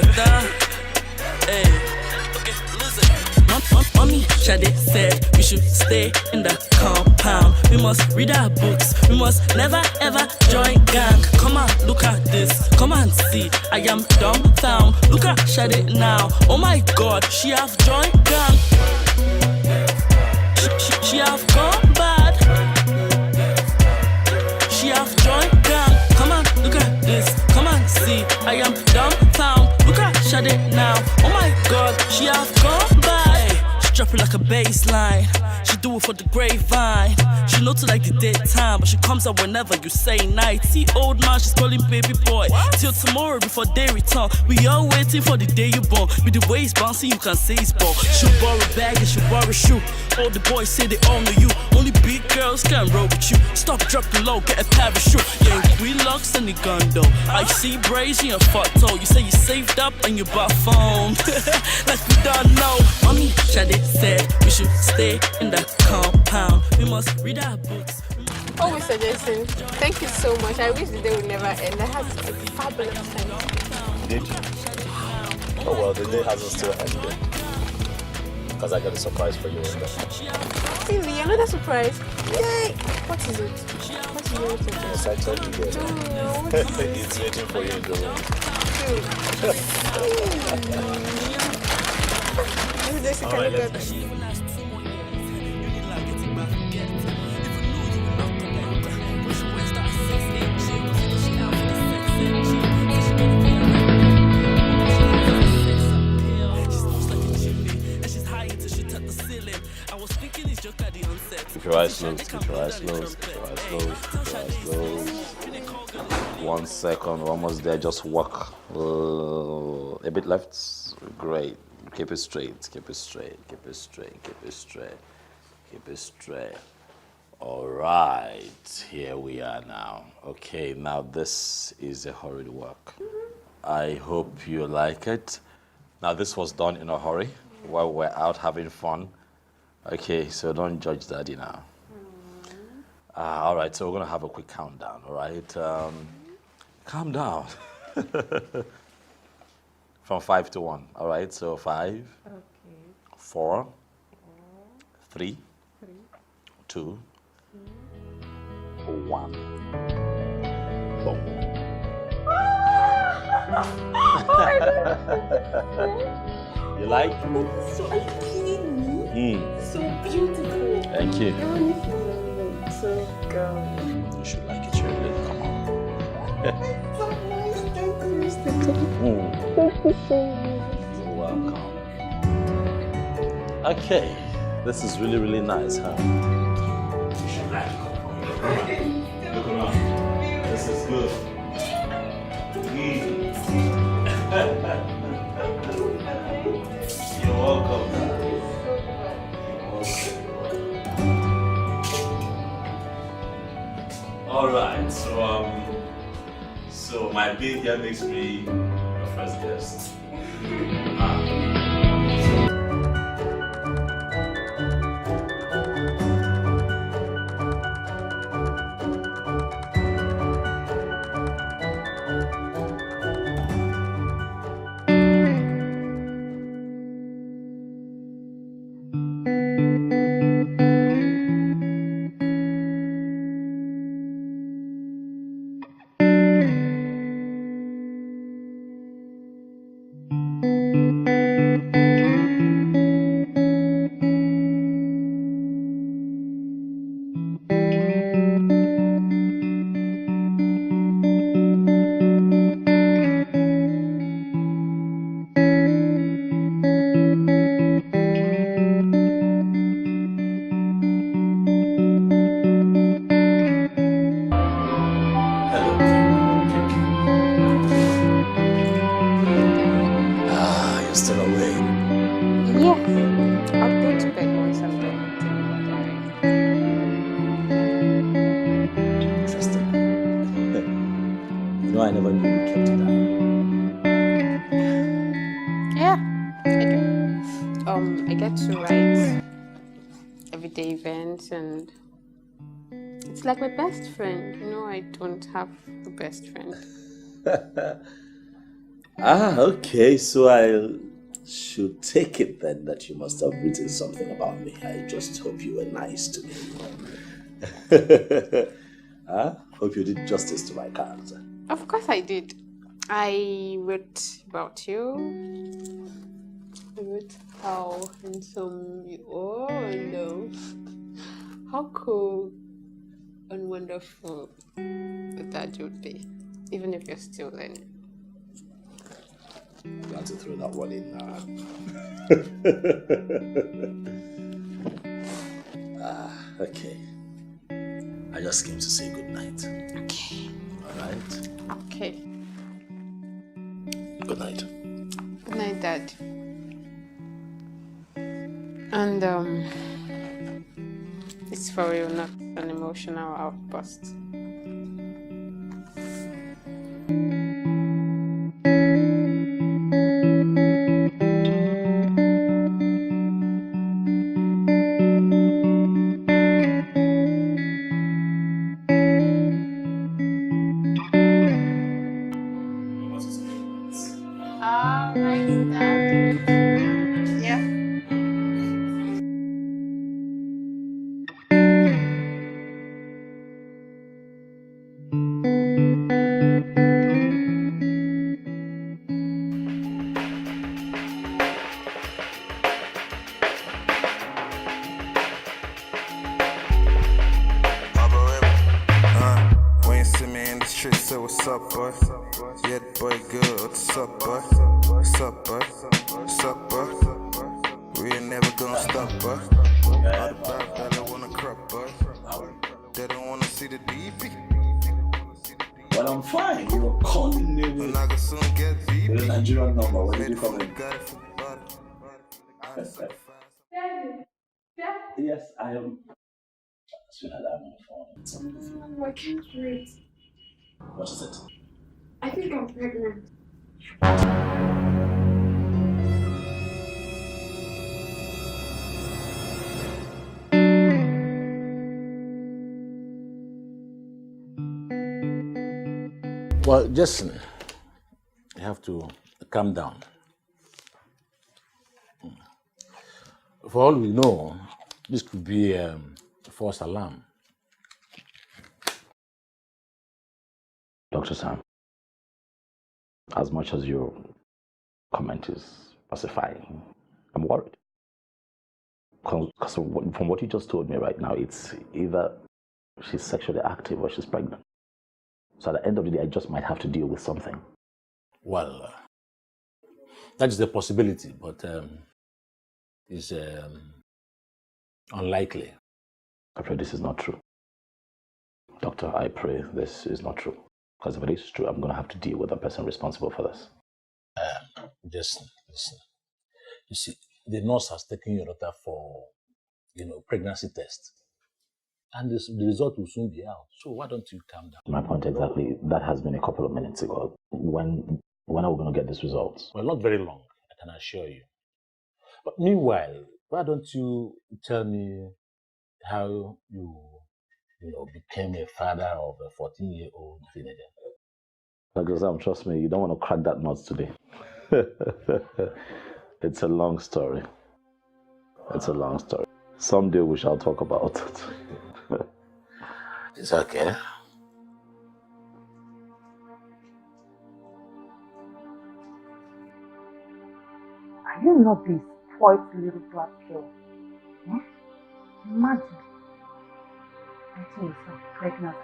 selector. Hey, okay, listen. Mommy Shade said we should stay in the compound. We must read our books. We must never ever join gang. Come on, look at this. Come and see. I am dumbfound. Look at Shade now. Oh my God, she have joined gang. She have gone bad. She have joined gang. Come on, look at this. Come and see. I am dumbfound. Look at Shade now. Oh my God, she have gone bad. Drop it like a baseline. She do it for the grapevine. She know to like the daytime, but she comes out whenever you say night. See old man, she's calling baby boy. Till tomorrow before they return. We all waiting for the day you born. With the way it's bouncing, you can say it's ball. She'll borrow a bag and she'll borrow a shoe. All the boys say they all know you. Only big girls can roll with you. Stop, drop the low, get a parachute. Yeah, we locks and the gun though. I see braids in your photo. You say you saved up and you bought phone. Like we don't know. Mommy, Shade said we should stay in the compound. We must read our books. Always suggesting. Thank you so much. I wish the day would never end. I had a fabulous time. Did you? Oh well, the day hasn't still ended. Because I got a surprise for you. Really? Another surprise? Yeah. Yay! What is it? What is your surprise? Yes, I told you guys. It's waiting for you in the room. Keep your eyes closed, keep your eyes closed, keep your eyes closed, keep your eyes closed. 1 second, we're almost there. Just walk a bit left. Great. Keep it straight, keep it straight, keep it straight, keep it straight, keep it straight. All right, here we are now. Okay, now this is a hurried walk. I hope you like it. Now this was done in a hurry while we're out having fun. Okay, so don't judge Daddy now. All right, so we're gonna have a quick countdown, all right? Calm down. From 5 to 1, all right? So 5, okay. 4, 3, 2, 1. Boom. You like? So are you kidding me? So beautiful. Thank you. So good. You should like it, really. Come on. So nice. Thank you, Mr. Thank you so much. You're welcome. Okay, this is really, really nice, huh? You should like it. Look around. This is good. You're welcome. All right, so my being here makes me your first guest. And it's like my best friend. You know, I don't have a best friend. Okay, so I should take it then that you must have written something about me. I just hope you were nice to me. Hope you did justice to my character. Of course I did. I wrote about you. I wrote how handsome you are and how cool and wonderful that would be, even if you're still learning. You had to throw that one in now. Okay. I just came to say good night. Okay. Alright? Okay. Good night. Good night, Dad. And it's for real, not an emotional outburst. Alright, Dad. Yeah. When you see me in the street, say what's up, boy? Yeah, boy, good. What's up, boy? What's up, boy? What's up, boy? We ain't never gonna stop, boy. All the bad fella wanna crop, boy. They don't wanna see the DP. Well, I'm fine. You were calling me And I can soon get with a BP. Nigerian number. When did you come in? Got it for butter. Daddy. Dad. Yes, I am. Sweetheart, I'm on the phone. I can't wait. What is it? I think I'm pregnant. Well, Jason, you have to calm down. For all we know, this could be a false alarm. Dr. Sam, as much as your comment is pacifying, I'm worried. Because from what you just told me right now, it's either she's sexually active or she's pregnant. So at the end of the day, I just might have to deal with something. Well, that is the possibility, but it's unlikely. I pray this is not true. Doctor, I pray this is not true. Because if it is true, I'm going to have to deal with the person responsible for this. Just listen. You see, the nurse has taken your daughter for, pregnancy test. And the result will soon be out. So why don't you calm down? My point exactly, that has been a couple of minutes ago. When are we going to get these results? Well, not very long, I can assure you. But meanwhile, why don't you tell me how you became a father of a 14-year-old teenager? Dr. Sam, trust me, you don't want to crack that nut today. It's a long story. It's a long story. Someday we shall talk about it. It's okay. Are you not this spoiled little black girl? Eh? Imagine getting yourself pregnant.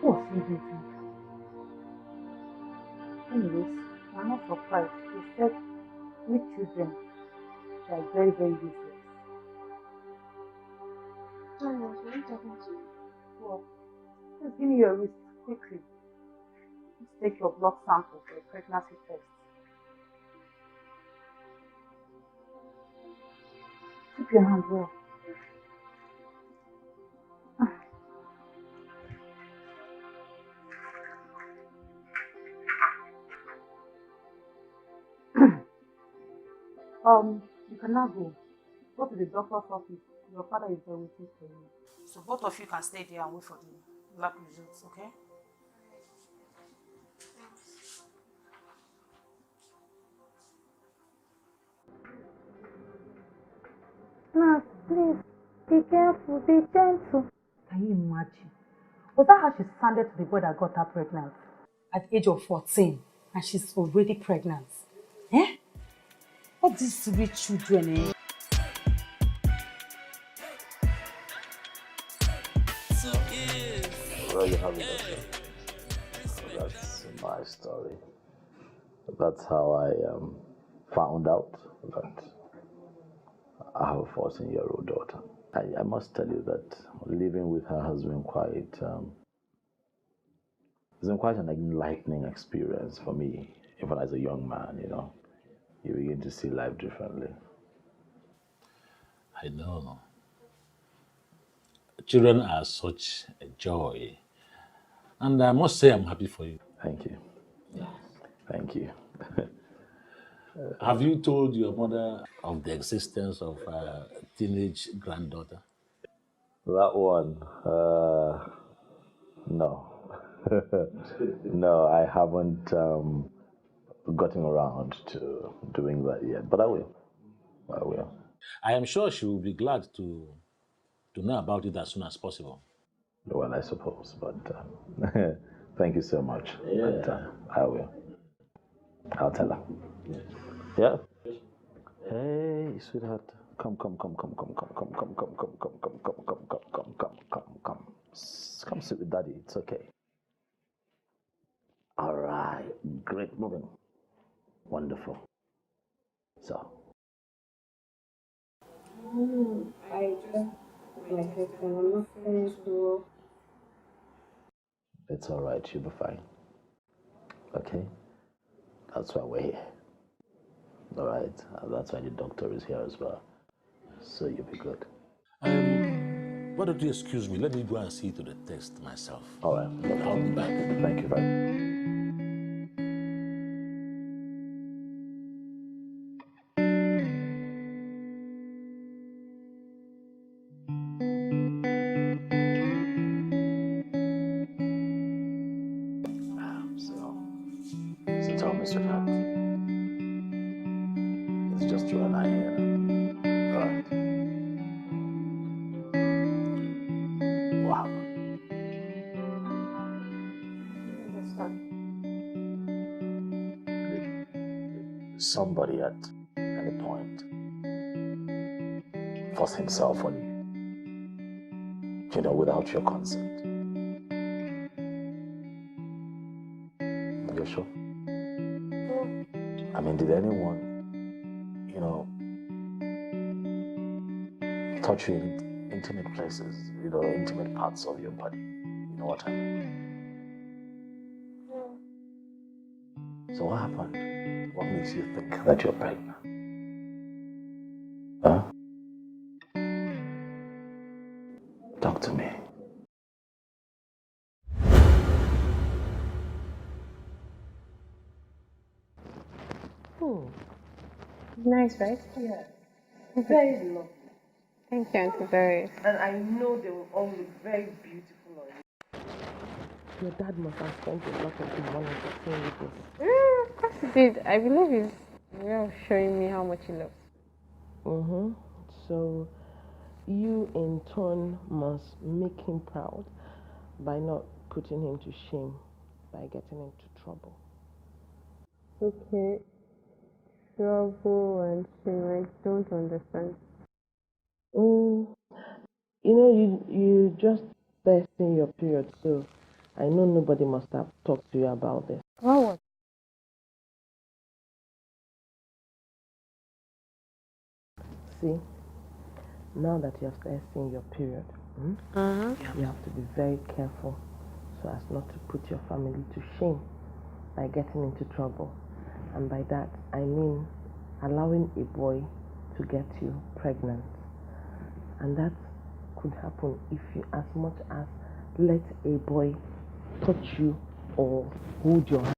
What was you doing? Anyways, I'm not surprised. They said with children, they are very, very useless. What are you talking to? Well, just give me your wrist quickly. Let's take your blood sample for a pregnancy test. Keep your hand well. You can now go. Go to the doctor's office. Your father is there waiting for you. So both of you can stay there and wait for the lab results, okay? Nurse, please, be careful, be gentle. Can you imagine? Was that how she sounded to the boy that got her pregnant? At the age of 14, and she's already pregnant. Eh? All these sweet children, eh? So if Well, you have it, okay. That's my story. That's how I found out that I have a 14-year-old daughter. I must tell you that living with her has been quite an enlightening experience for me, even as a young man, you know. You begin to see life differently. I know. Children are such a joy. And I must say I'm happy for you. Thank you. Thank you. Have you told your mother of the existence of a teenage granddaughter? That one, no. No, I haven't gotten around to doing that yet, but I will. I will. I am sure she will be glad to know about it as soon as possible. Well, I suppose, but thank you so much. Yeah. But, I will. I'll tell her. Yeah. Hey, sweetheart. Come. Come sit with daddy. It's okay. All right. Great moving. Wonderful. So. I just my head and I'm not feeling too It's all right. You'll be fine. Okay? That's why we're here. All right? That's why the doctor is here as well. So you'll be good. Why don't you excuse me? Let me go and see to the test myself. All right. No I'll be problem. back. Thank you very much. So tell me, sweetheart. It's just you and I here. All right. What happened? Somebody at any point force himself on you, without your consent. You're sure? I mean, did anyone, touch you in intimate places, intimate parts of your body? You know what I mean? So what happened? What makes you think that you're pregnant? Huh? Talk to me. nice, right? Yeah. Very lovely. Thank you, Auntie Doris. And I know they will all look very beautiful on you. Your dad must have spent a lot of his money to stay with this. Of course he did. I believe he's way of showing me how much he loves. So you in turn must make him proud by not putting him to shame by getting into trouble. Okay. Trouble and shame. I don't understand. You just testing your period, so I know nobody must have talked to you about this. What? See, now that you have started seeing your period, you have to be very careful so as not to put your family to shame by getting into trouble. And by that, I mean allowing a boy to get you pregnant. And that could happen if you as much as let a boy touch you or hold your hand.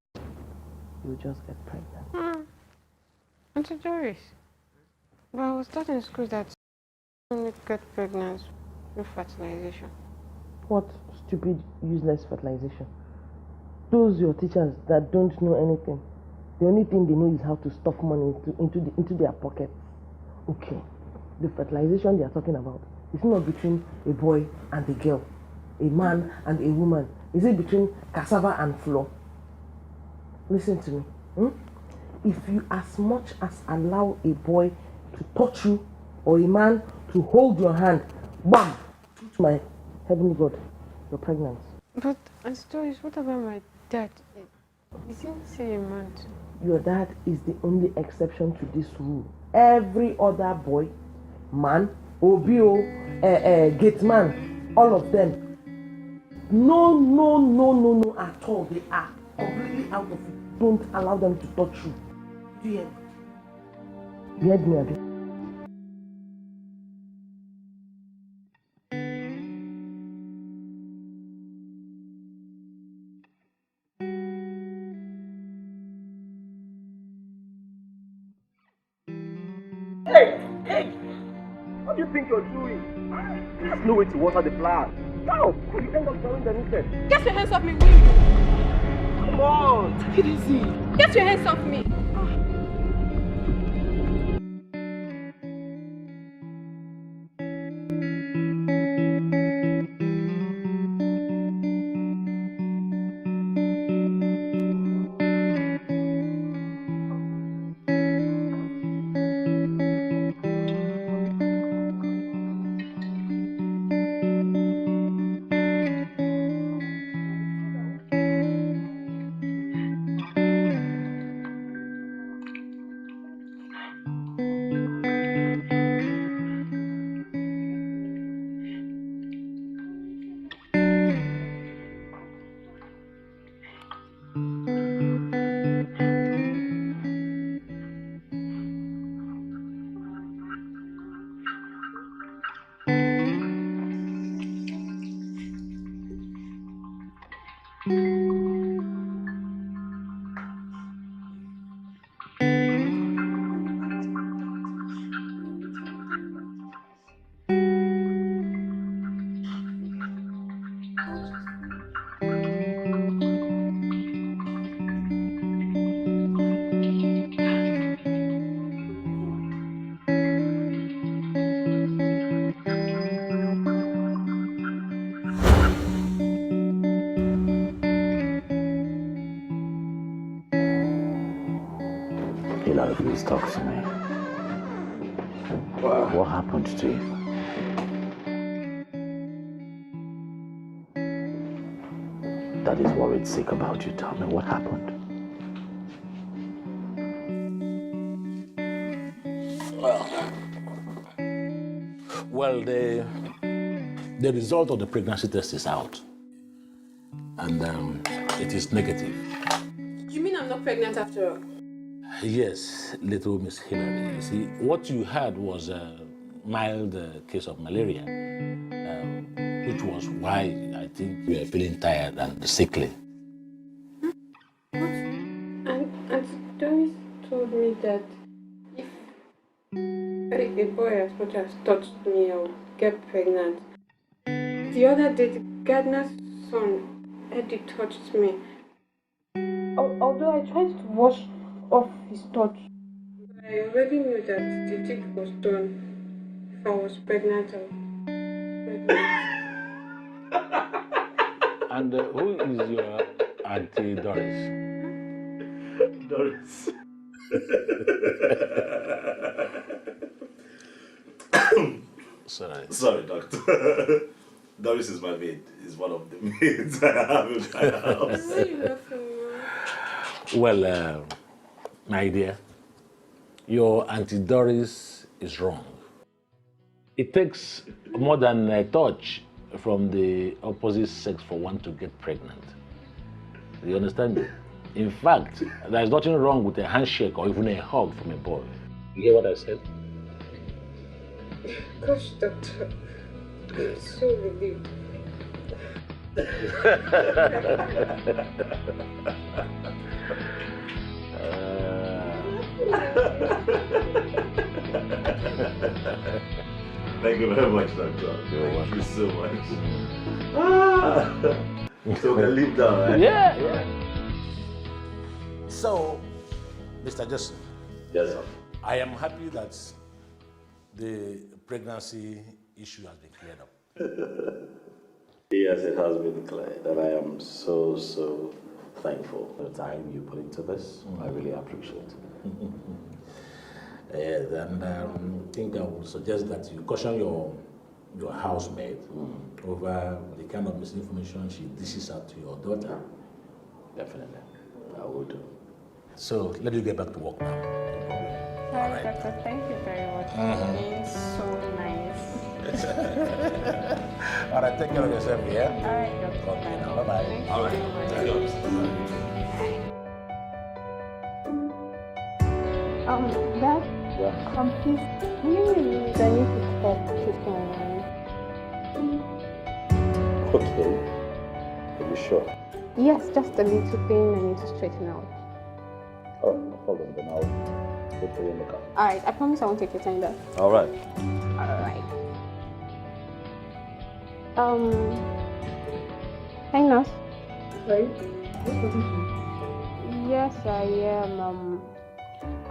You'll just get pregnant. Auntie Doris. But I was taught in school that only get pregnant through fertilization. What stupid, useless fertilization? Those your teachers that don't know anything, the only thing they know is how to stuff money into their pockets. Okay, the fertilization they are talking about, it's not between a boy and a girl, a man and a woman. Is it between cassava and flour? Listen to me. If you as much as allow a boy to touch you or a man to hold your hand, bam, to my heavenly God, you're pregnant. But, Stories, what about my dad? He didn't say a man. Your dad is the only exception to this rule. Every other boy, man, obio, gate man, all of them, no at all. They are completely out of it. Don't allow them to touch you. Do you hear me? You heard me, Abi? Hey! What do you think you're doing? There's no way to water the flowers. How? You end up throwing them instead. Get your hands off me, Come on, take it easy. Get your hands off me. Please talk to me. What happened to you? That is worried sick about you. Tell me what happened. Well, the result of the pregnancy test is out. And it is negative. You mean I'm not pregnant after all? Yes, little Miss Hillary. You see, what you had was a mild case of malaria, which was why I think you were feeling tired and sickly. What? And Doris told me that if a boy as much as touched me, I would get pregnant. The other day, the gardener's son, Eddie, touched me. Although I tried to wash off his touch. I already knew that the deed was done. If I was pregnant, And who is your Auntie Doris? Doris. Sorry, doctor. Doris is my maid. Is one of the maids I have in my house. Why are you laughing? Well, my dear, your Auntie Doris is wrong. It takes more than a touch from the opposite sex for one to get pregnant. Do you understand me? In fact, there's nothing wrong with a handshake or even a hug from a boy. You hear what I said? Gosh, doctor, I'm so relieved. Thank you very much, doctor. Thank you so much. So we can leave now, right? Yeah. So, Mr. Jason. Yes, sir. I am happy that the pregnancy issue has been cleared up. Yes, it has been cleared, and I am so, so thankful for the time you put into this. I really appreciate it. Yes, and I think I would suggest that you caution your housemaid over the kind of misinformation she dishes out to your daughter. Definitely, I will do. So let you get back to work now. Hi, Doctor. Thank you very much. It's so nice. All right, take care of yourself, yeah? All right, Doctor. Okay, now, bye-bye. Thank All right, you very take much. Dad, Yeah. please, can you release? I need to talk to someone. Okay. Are you sure? Yes, just a little thing I need to straighten out. Oh, no problem. Then I'll wait for you in the car. All right, I promise I won't take your time, Dad. All right. All right. Hey, nurse. Sorry? What's the issue? Yes, I am.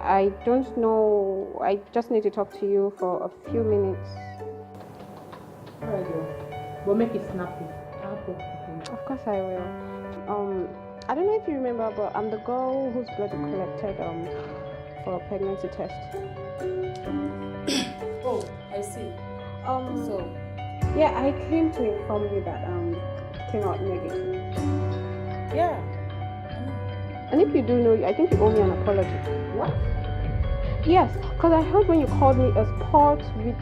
I don't know. I just need to talk to you for a few minutes. Alright, girl. But make it snappy. I'll talk to you. Of course, I will. I don't know if you remember, but I'm the girl whose blood you collected for a pregnancy test. Oh, I see. So, Yeah, I came to inform you that it came out negative. yeah. And if you do know, I think you owe me an apology. What? Yes, because I heard when you called me a sport rich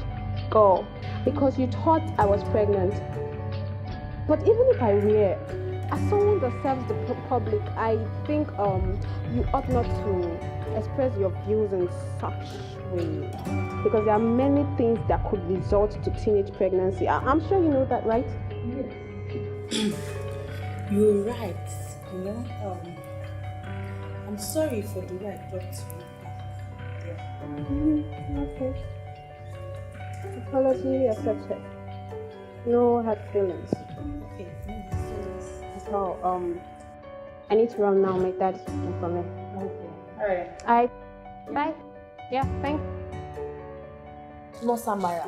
girl because you thought I was pregnant. But even if I were, as someone that serves the public, I think you ought not to express your views in such way, because there are many things that could result to teenage pregnancy. I'm sure you know that, right? Yes. You're right. You know, I'm sorry for the way I talked to you. Okay. Apology accepted. No hard feelings. Okay. So, I need to run now. My dad's looking for me. Okay. Alright. Bye. Yeah, thanks. No, Samara.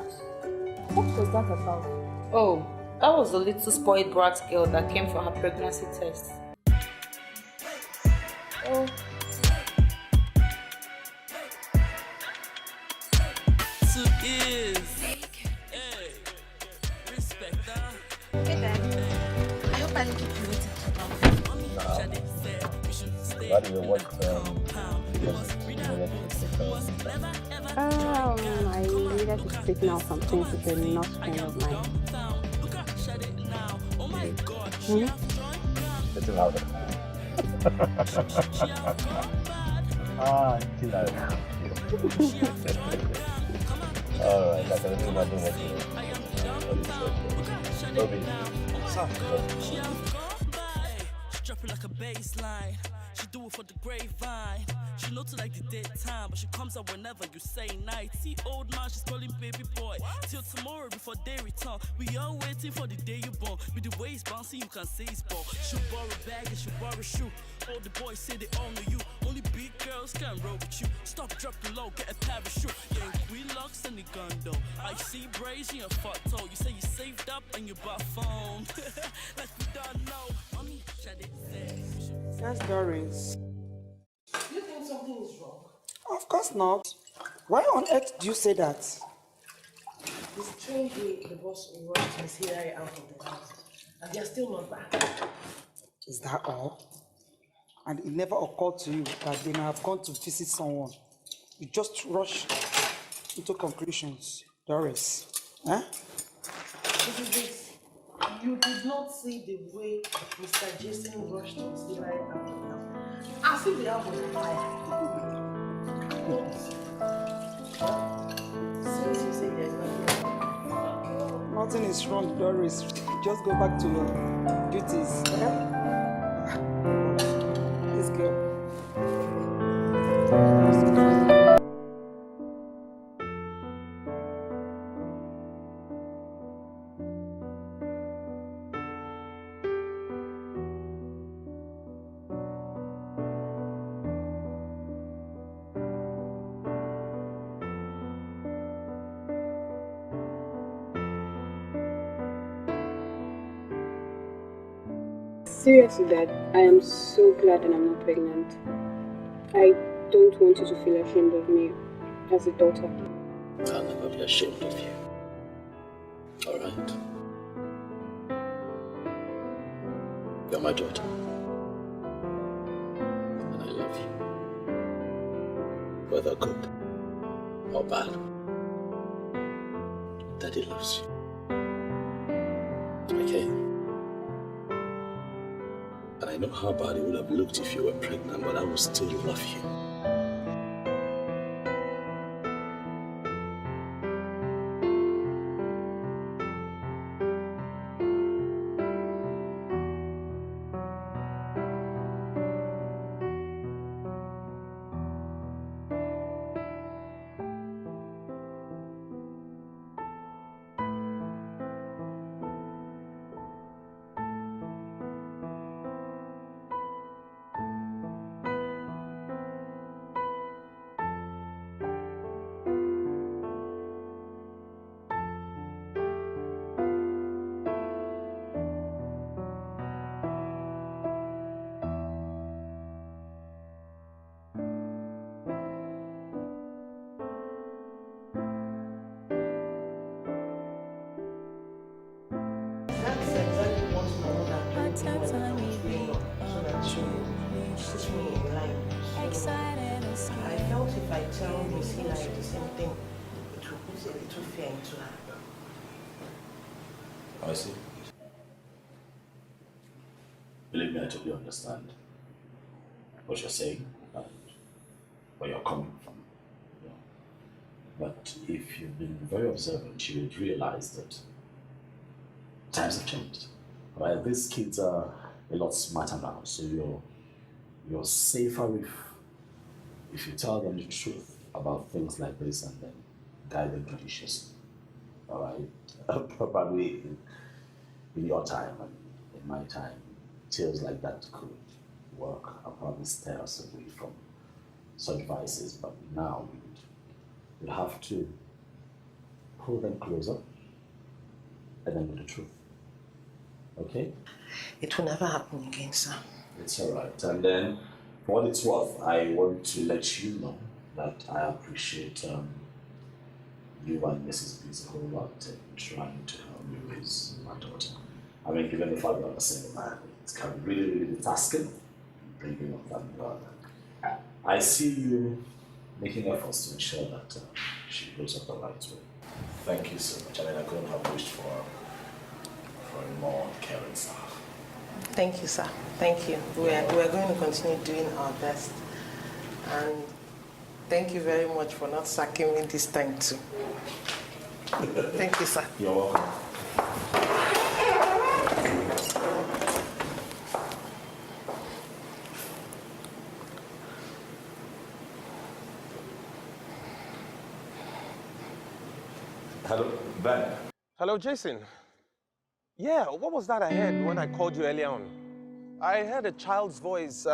What was that about? Oh, that was the little spoiled brat girl that came for her pregnancy test. Oh, To is. Hey, respect that. Hey, Dad. I hope I didn't keep you waiting too long. By the way, what I needed to signal something to the nurse friend of mine. It's louder. Chill out. Alright, like I don't know what you Drop it like a baseline. She do it for the grapevine. She know to like the daytime, but she comes out whenever you say night. See old man, she's calling baby boy. Till tomorrow before they return. We all waiting for the day you born. With the way it's bouncing, you can say it's ball. She'll borrow a bag and she'll borrow a shoe. All the boys say they all know you. Only big girls can roll with you. Stop, drop the low, get a parachute. Yeah, we locks and the gun though. I see braids in your fuck toe. You say you saved up and you bought phone. Like we don't know. Mommy, shut it. That's Doris. Do you think something is wrong? Of course not. Why on earth do you say that? The strange way the boss rushed Miss Hillary out of the house, and they are still not back. Is that all? And it never occurred to you that they may have gone to visit someone. You just rush into conclusions, Doris. Huh? This is this. You did not see the way Mr. Jason rushed Miss Hillary out of the house. As if the house was on fire. Since you say there's nothing wrong. Nothing is wrong, Doris. Just go back to your duties. Yeah? This girl. Seriously, Dad, I am so glad that I'm not pregnant. I don't want you to feel ashamed of me as a daughter. I'll never be ashamed of you. All right? You're my daughter. And I love you. Whether good or bad, Daddy loves you. Okay? And I know how bad it would have looked if you were pregnant, but I will still love you. I felt if I tell Miss Eli the same thing, it will put a little fear into her. I see. Believe me, I totally understand what you're saying and where you're coming from. You know. But if you've been very observant, you would realize that times have changed. Right? These kids are a lot smarter now, so you're safer if you tell them the truth about things like this and then guide them judiciously. All right? Probably in your time and in my time, tales like that could work and probably steer us away from such vices, but now you have to pull them closer and then with the truth. Okay? It will never happen again, sir. It's all right. And then, for what it's worth, I want to let you know that I appreciate you and Mrs. B's a whole lot in trying to help me raise my daughter. I mean, given the fact that I'm a single man, it can be really, really tasking bringing up that daughter. I see you making efforts to ensure that she grows up the right way. Thank you so much. I mean, I couldn't have wished for a more caring staff. Thank you, sir. Thank you. We're going to continue doing our best. And thank you very much for not sacking me this time too. Thank you, sir. You're welcome. Hello, Ben. Hello, Jason. Yeah, what was that I heard when I called you earlier on? I heard a child's voice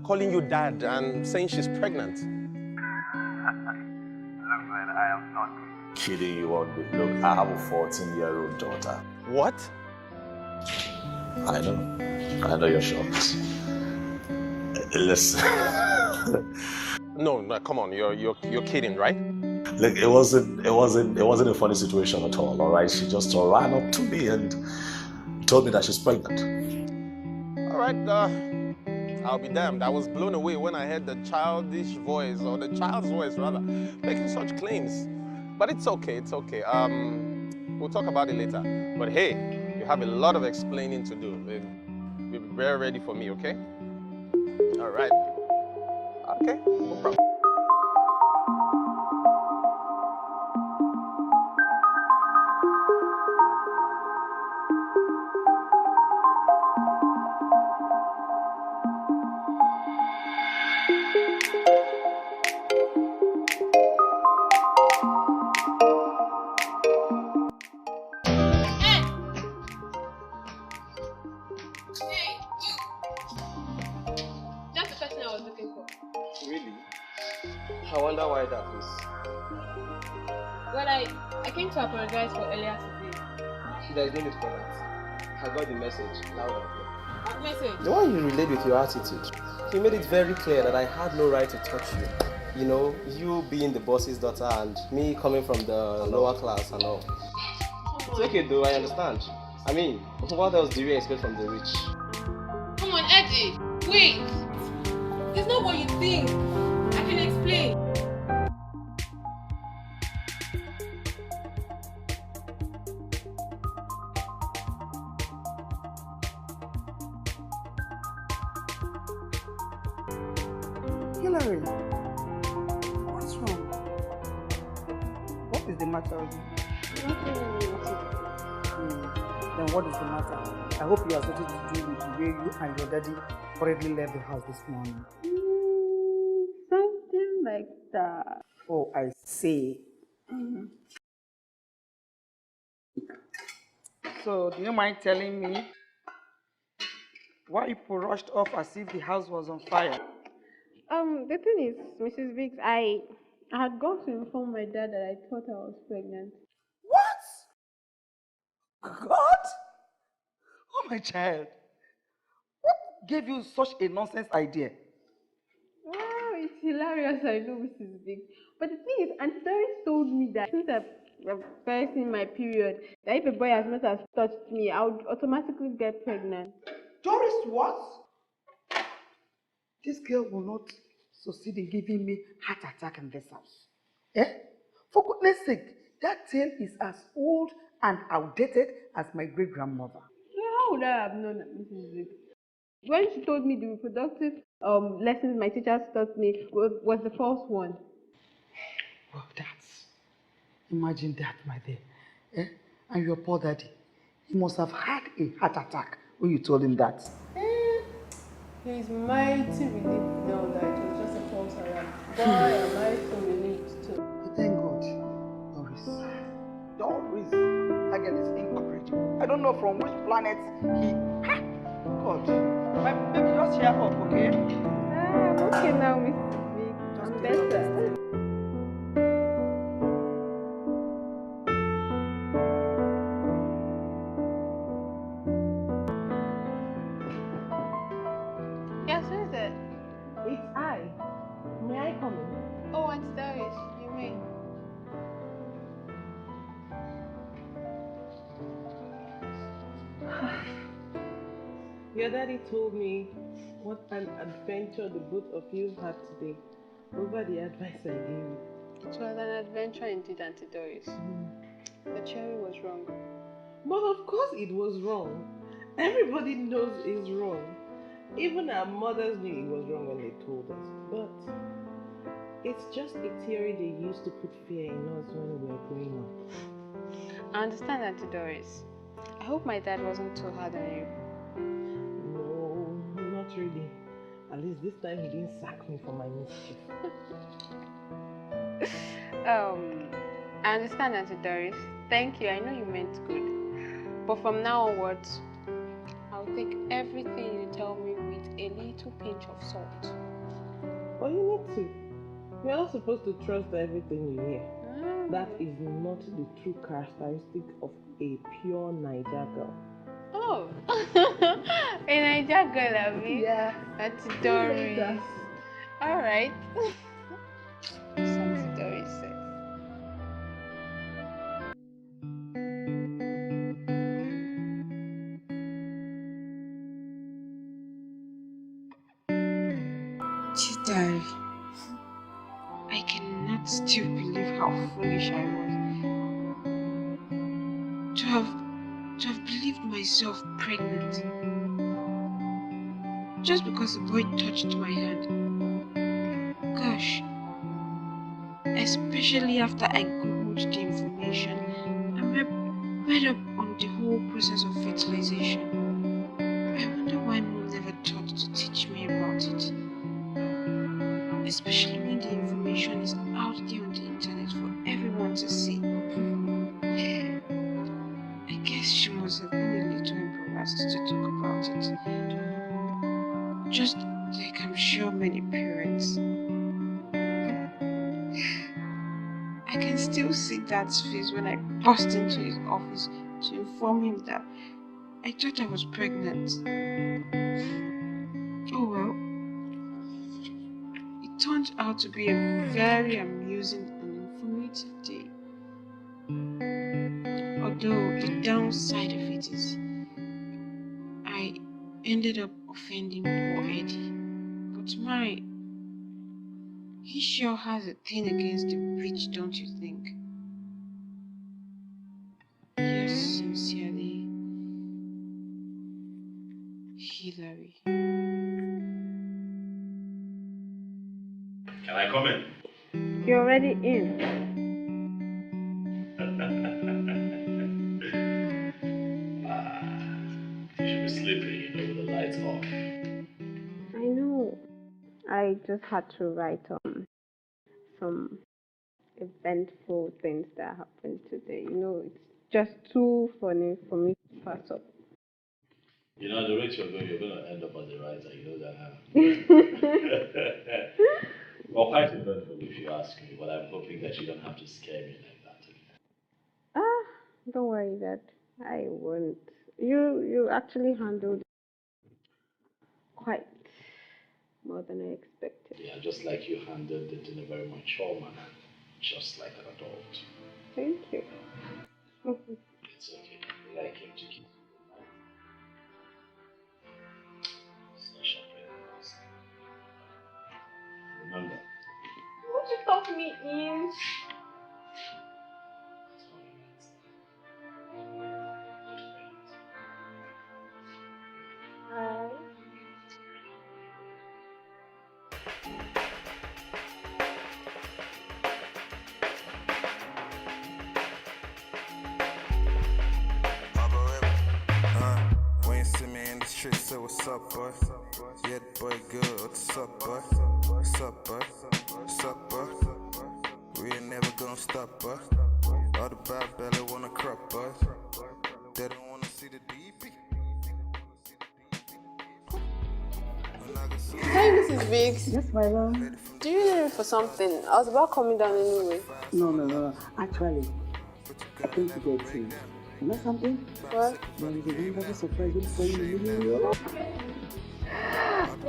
calling you dad and saying she's pregnant. Look, man, I am not kidding you on me. Look, I have a 14-year-old daughter. What? I know you're shocked. Listen. No, come on, you're kidding, right? Look, it wasn't a funny situation at all, all right? She just ran up to me and told me that she's pregnant. All right, I'll be damned. I was blown away when I heard the childish voice, or the child's voice rather, making such claims. But it's okay, it's okay. We'll talk about it later. But hey, you have a lot of explaining to do. Be very ready for me, okay? All right. Okay, no problem. I came to apologize for earlier today. There's no need for that. I got the message loud and clear. What message? The one you relayed with your attitude. You made it very clear that I had no right to touch you. You know, you being the boss's daughter and me coming from the lower class and all. It's okay though, I understand. I mean, what else do you expect from the rich? Come on, Eddie. Wait. It's not what you think. I can explain. Hillary, what's wrong? What is the matter with you? Then what is the matter? I hope you have something to do with the way you and your daddy hurriedly left the house this morning. Something like that. Oh, I see. So, do you mind telling me why you rushed off as if the house was on fire? The thing is, Mrs. Biggs, I had gone to inform my dad that I thought I was pregnant. What? God? Oh, my child. What gave you such a nonsense idea? Oh, it's hilarious, I know, Mrs. Biggs. But the thing is, Auntie Doris told me that since I'm first in my period, that if a boy as much as touched me, I would automatically get pregnant. Doris, what? This girl will not succeed in giving me heart attack in this house. Eh? For goodness sake, that tale is as old and outdated as my great-grandmother. How would I have known that, Mrs. Biggs? When she told me the reproductive lessons my teachers taught me was the false one. Well, imagine that, my dear. Eh? And your poor daddy, he must have had a heart attack when you told him that. He's mighty relieved now that it was just a false alarm. Boy, am I so relieved too. Thank God, Doris. Doris, that girl is incorrigible. I don't know from which planet he. Ha! God, my baby, just cheer up, okay? I'm okay now, Mrs. Big. I'm better. Yes, who is it? It's I. May I come in? Oh, Auntie Doris, you may. Your daddy told me what an adventure the both of you had today over the advice I gave you. It was an adventure indeed, Auntie Doris. The cherry was wrong. But of course it was wrong. Everybody knows it's wrong. Even our mothers knew it was wrong when they told us. But it's just a theory they used to put fear in us when we were growing up. I understand, Auntie Doris. I hope my dad wasn't too hard on you. No, not really. At least this time he didn't sack me for my mischief. I understand, Auntie Doris. Thank you. I know you meant good. But from now onwards, I'll take everything you tell me with a little pinch of salt. But you need to. You're not supposed to trust everything you hear. That is not the true characteristic of a pure Niger girl. Oh, a Niger girl, Abby? Yeah. Auntie Doris. Alright. Auntie Doris says. Chidari, I cannot still believe how foolish I was. To have believed myself pregnant. Just because a boy touched my hand. Gosh. Especially after I googled the information and read up on the whole process of fertilization. I wonder why mom never thought to teach me about it. Especially when the information is out there on the internet for everyone to see. I guess she must have been a little embarrassed to talk about it. Just like I'm sure many parents. I can still see Dad's face when I burst into his office to inform him that I thought I was pregnant. Oh well. It turned out to be a very amusing and informative day. Although the downside of it is I ended up offending poor Eddie. But he sure has a thing against the rich, don't you think? Yours sincerely, Hillary. Can I come in? You're already in. You should be sleeping, with the lights off. I know. I just had to write some eventful things that happened today. It's just too funny for me to pass up. The rate you're going to end up as a writer, that. Well, quite eventful if you ask me, but I'm hoping that you don't have to scare me like that. Don't worry, Dad. I won't. You actually handled it quite more than I expected. Yeah, just like you handled it in a very mature manner, just like an adult. Thank you. It's okay. I came to kiss you goodnight. Such a pleasure. Remember. Won't you talk me in? When you see me in the street, say what's up, boy? Yeah, boy, good. What's up, boy? What's up, boy? What's up, boy? We ain't never gonna stop, boy. All the bad belly wanna crop, boy. They don't wanna see the DP. Hi, Mrs. Biggs. Yes, my love. Do you need me for something? I was about coming down anyway. No. Actually, I think to get to. You know something? What? There is a wonderful surprise for you.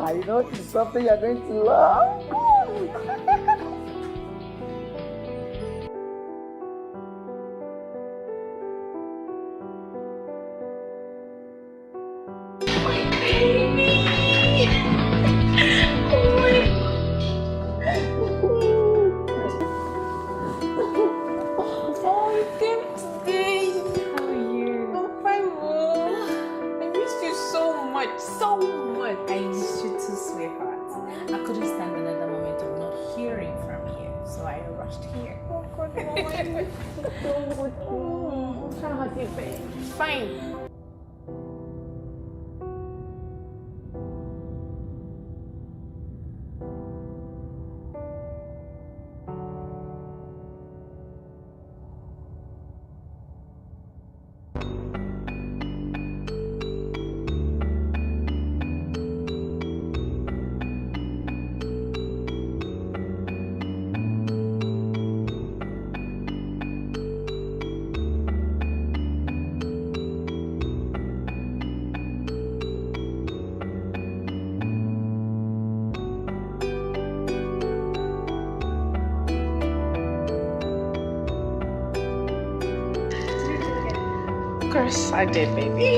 I know it's something you're going to love. So much. I miss you too, sweetheart. I couldn't stand another moment of not hearing from you, so I rushed here. Oh, God, how have you been? Fine. Of course I did, baby.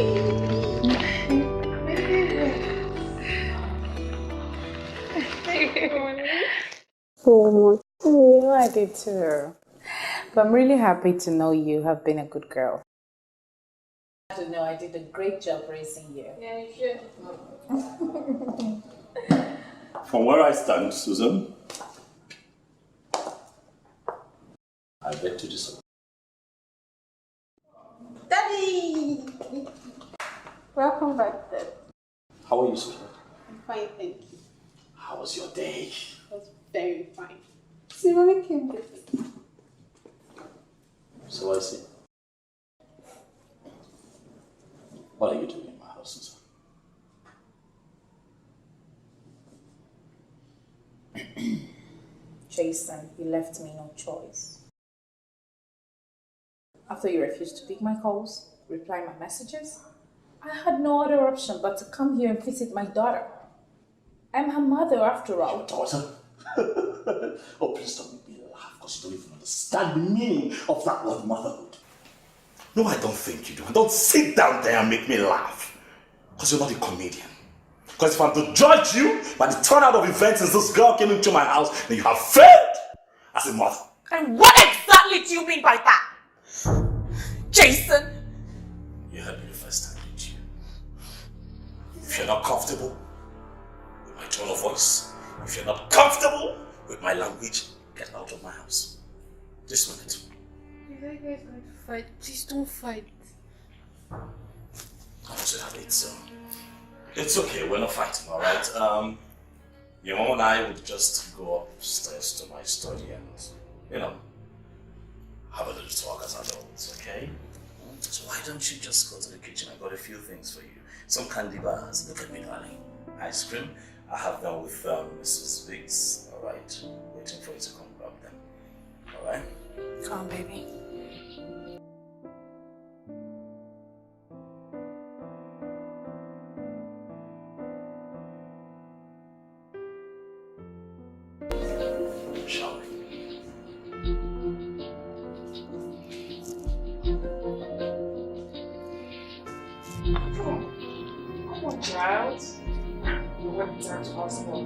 Oh, I did too. But I'm really happy to know you have been a good girl. To know I did a great job raising you. Yeah, you should. From where I stand, Susan, I beg to disagree. Daddy! Welcome back, Dad. How are you, sweetheart? I'm fine, thank you. How was your day? It was very fine. See, Mommy came with me. So I see. What are you doing in my house, Susan? Jason, you left me no choice. After you refused to pick my calls, reply my messages, I had no other option but to come here and visit my daughter. I'm her mother after all. Your daughter? Oh, please don't make me laugh because you don't even understand the meaning of that word motherhood. No, I don't think you do. Don't sit down there and make me laugh because you're not a comedian. Because if I'm to judge you by the turnout of events since this girl came into my house, then you have failed as a mother. And what exactly do you mean by that? Jason? You heard me the first time, didn't you? If you're not comfortable with my tone of voice, if you're not comfortable with my language, get out of my house. This minute. If you guys going to fight, please don't fight. It's okay, we're not fighting, alright? Your mom and I would just go upstairs to my study and, have a little talk as adults, okay? So why don't you just go to the kitchen? I got a few things for you. Some candy bars, look at me, darling. Ice cream, I have them with Mrs. Biggs, alright? Waiting for you to come grab them, alright? Come on, baby. Shall we? Come on, child. You want to touch hospital.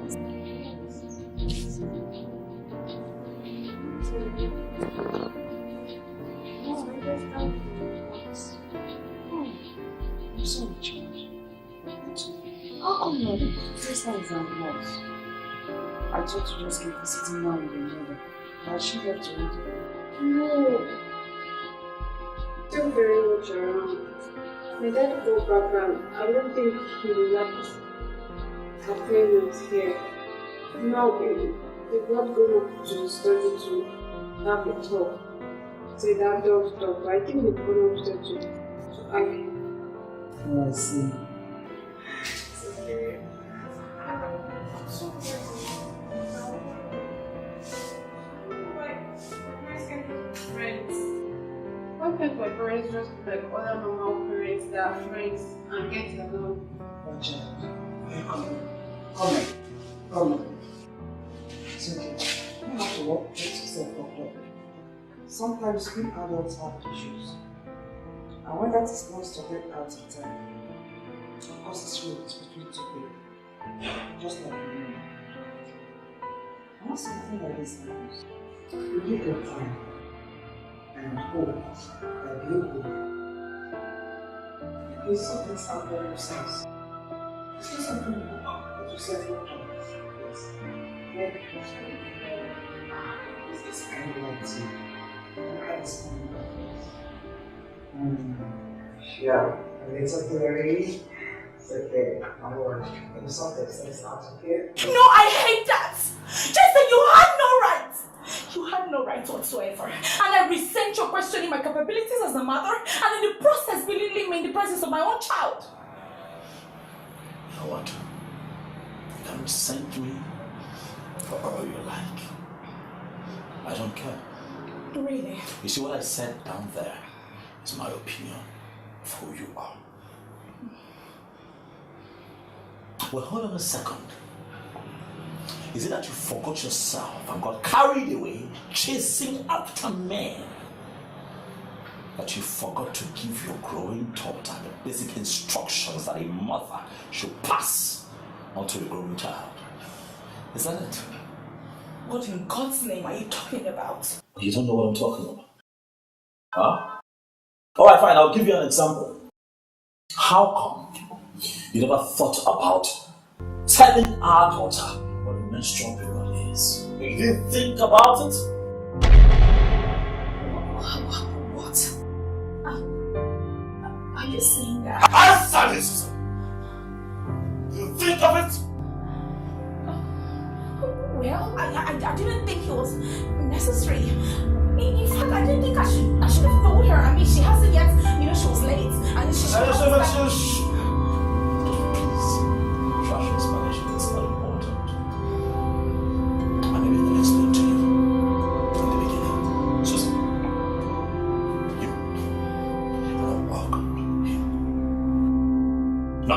I'm sorry, George. How come you're the first time I'm not? I thought you just keep sitting down with your mother. But she left already. No. Still very much around. My dad go back and I don't think he liked her parents here. Now they've not gone up to the study to have a talk. Say that dog talk, but I think they've gone upstairs to argue. Oh, I see. Why can't my parents just be like other normal parents that are friends and get along? Oh, child. Come on. Come on. It's okay. You don't have to walk get yourself fucked up. Sometimes we adults have issues. And when that is not sorted out in time, it causes riots between two people. Just like you. Once something like this happens, you give your time and hope that you will. Please sort this out by yourselves. It's not something you book, but you set your plans. Yes. Very carefully. It's kind of like tea. I understand that. Yeah, a little blurry. It's okay, don't worry. If something says out of here. No, I hate that! Jason, you had no right! You had no right whatsoever. And I resent your questioning my capabilities as a mother and in the process belittling me in the presence of my own child. You know what? You can resent me for all you like. I don't care. Really? You see what I said down there is my opinion of who you are. Well, hold on a second. Is it that you forgot yourself and got carried away chasing after men? That you forgot to give your growing daughter the basic instructions that a mother should pass on to a growing child? Is that it? What in God's name are you talking about? You don't know what I'm talking about. Huh? Alright, fine, I'll give you an example. How come you never thought about telling our daughter what a menstrual period is? You didn't think about it? What? Are you saying that? Answer this! You think of it? Well, I didn't think it was necessary. In fact, I didn't think I should have told her. I mean, she hasn't yet, she was late. And she should have... Trash explanation is not important. And maybe the next thing to you.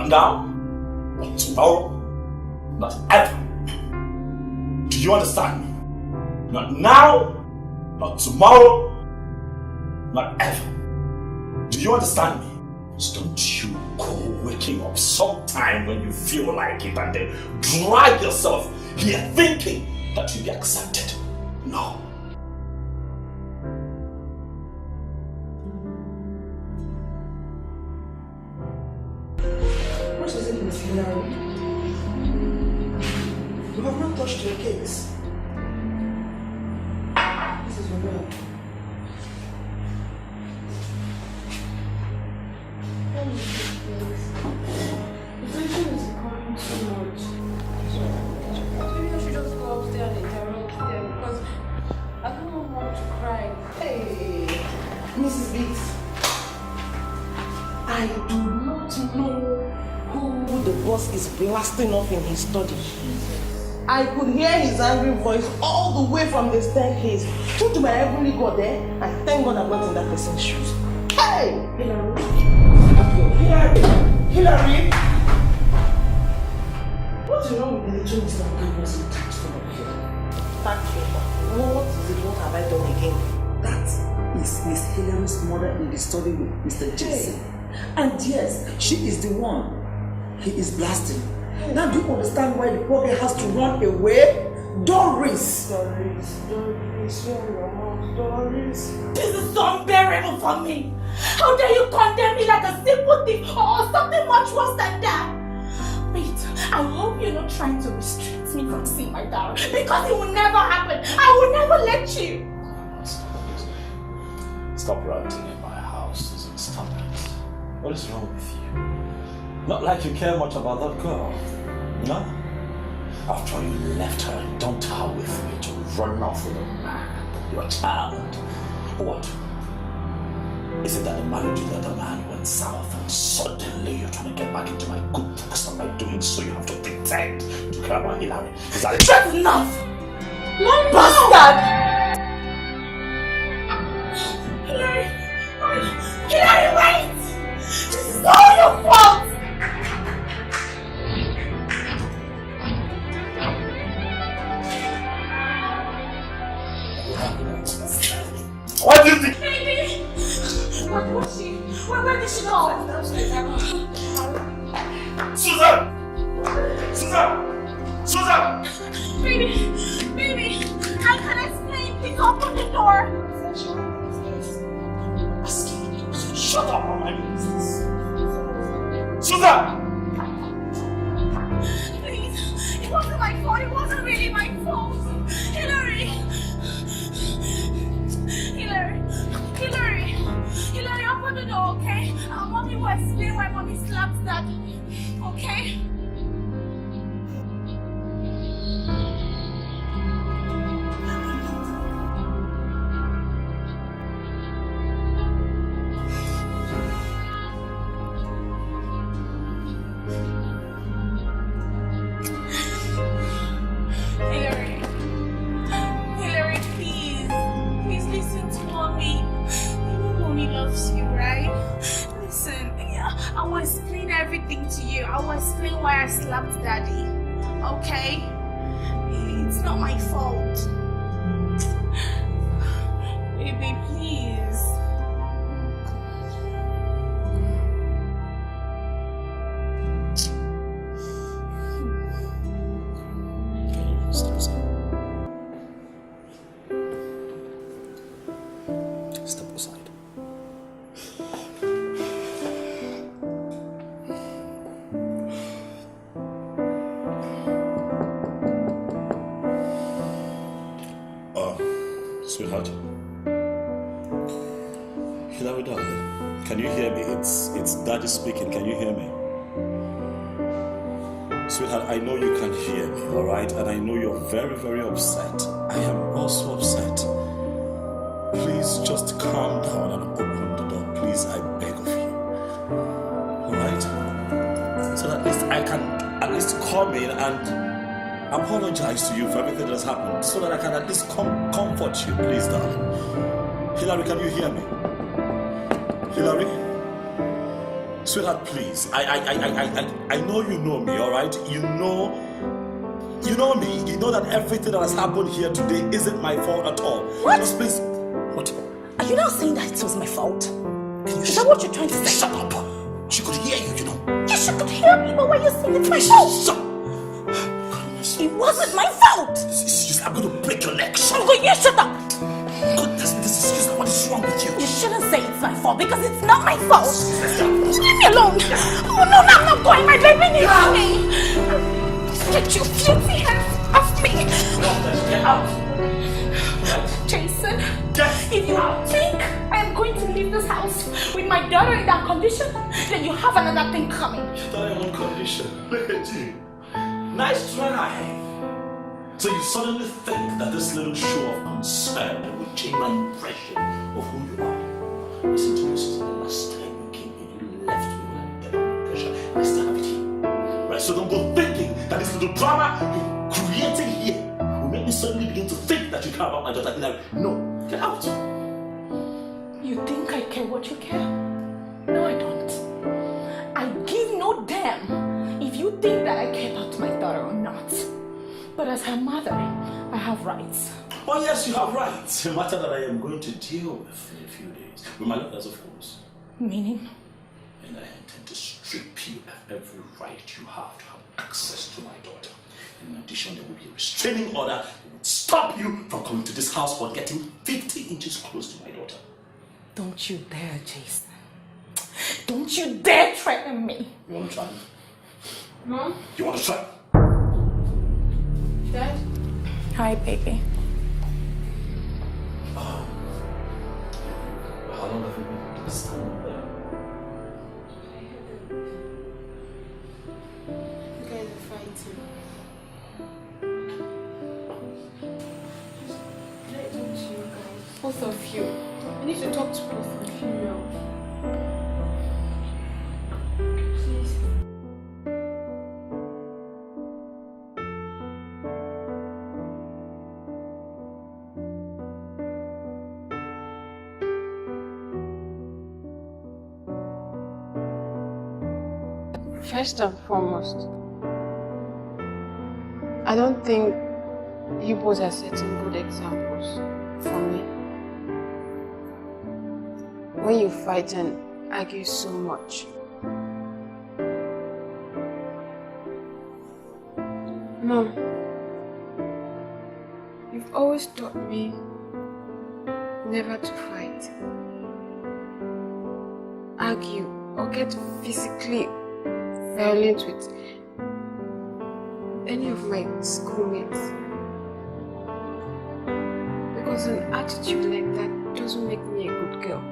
Not now, not tomorrow, not ever. Do you understand me? Not now, not tomorrow, not ever. Do you understand me? So don't you go waking up sometime when you feel like it and then drag yourself here thinking that you'll be accepted. No. What is it, Miss Leonard? You have not touched your cakes. This is your bed. The tension is becoming too much. Maybe I should just go upstairs and interrupt them because I don't want to cry. Hey, Mrs. Beats. I do not know who the boss is blasting off in his study. I could hear his angry voice all the way from the staircase. True to my heavenly God there, and thank God I'm not in that person's shoes. Hey! Hillary! Hillary! What's wrong with the little Mr. Cameras and tactful of you? Tactful? What is it? What have I done again? That is Miss Hillary's mother in the study with Mr. Jason. And yes, she is the one he is blasting. Now do you understand why the poor girl has to run away? Doris! Doris, this is so unbearable for me. How dare you condemn me like a simple thief or something much worse than that? Wait, I hope you're not trying to restrict me from seeing my daughter because it will never happen. I will never let you. Stop ranting in my house, Susan. Stop it. What is wrong with you? Not like you care much about that girl. No? After all, you left her and dumped her with me to run off with a man, your child. What? Is it that the marriage with the other man went south and suddenly you're trying to get back into my good books and by doing so you have to pretend to care about Hillary? Is that it? That's enough! Mom, bastard! Hillary, wait! This is all your fault! What do you think? Baby! What was she? Where did she go? Susan! Susan! Susan! Baby! I can explain. Please open the door. Shut up on my business. Susan! Please. It wasn't my fault. It wasn't really my fault. Hillary, open the door, okay? Mommy will explain why Mommy slapped Daddy, okay? Hillary, please listen to Mommy. You know Mommy loves you, right? Listen, I will explain everything to you. I will explain why I slapped Daddy, okay? It's not my fault. Baby, please. Step aside. Sweetheart. Hillary, darling, can you hear me? It's Daddy speaking. Can you hear me? Sweetheart, I know you can hear me, alright? And I know you're very, very upset. I am also upset. Please just calm down and open the door. Please, I beg of you. Alright? So that at least I can at least come in and apologize to you for everything that's happened. So that I can at least comfort you. Please, darling. Hillary, can you hear me? Hillary? Sweetheart, please. I know you know me, alright? You know me. You know that everything that has happened here today isn't my fault at all. What? Just please. What? Are you now saying that it was my fault? Is that what you're trying to say? Shut up. She could hear you, you know. Yes, she could hear me, but why are you saying it's my fault? Shut. It wasn't my fault. I'm going to break your neck. I'm going. Yeah, shut up. Goodness, this is what is wrong with you? You shouldn't say it's my fault because it's not my fault. Leave me alone. Oh no, I'm not going. My baby needs me. Get your filthy hands off me. Get out. Jason, if you think I am going to leave this house with my daughter in that condition, then you have another thing coming. Your daughter in one condition. Look at you. Nice try. So you suddenly think that this little show of concern will change my impression of who you are. Listen to me, this is the last time you came in, you left me when I get under pressure. I still have it here. Right, so don't go thinking that this little drama you're creating here will make me suddenly begin to think that you care about my daughter. No, get out. You think I care what you care? No, I don't. I give no damn if you think that I care about my daughter or not. But as her mother, I have rights. Oh yes, you have rights. A matter that I am going to deal with in a few days. With my lawyers, of course. Meaning? And I intend to strip you of every right you have to have access to my daughter. In addition, there will be a restraining order that will stop you from coming to this house or getting 50 inches close to my daughter. Don't you dare, Jason. Don't you dare threaten me. You want to try? Mom? You want to try? Dad? Hi, baby. How long have you been standing there? You guys are fighting. Can I talk to you guys? Both of you. I need to talk to both of you now. Please. First and foremost, I don't think you both are setting good examples for me. When you fight and argue so much. Mom, you've always taught me never to fight, argue, or get physically violent with any of my schoolmates. Because an attitude like that doesn't make me a good girl,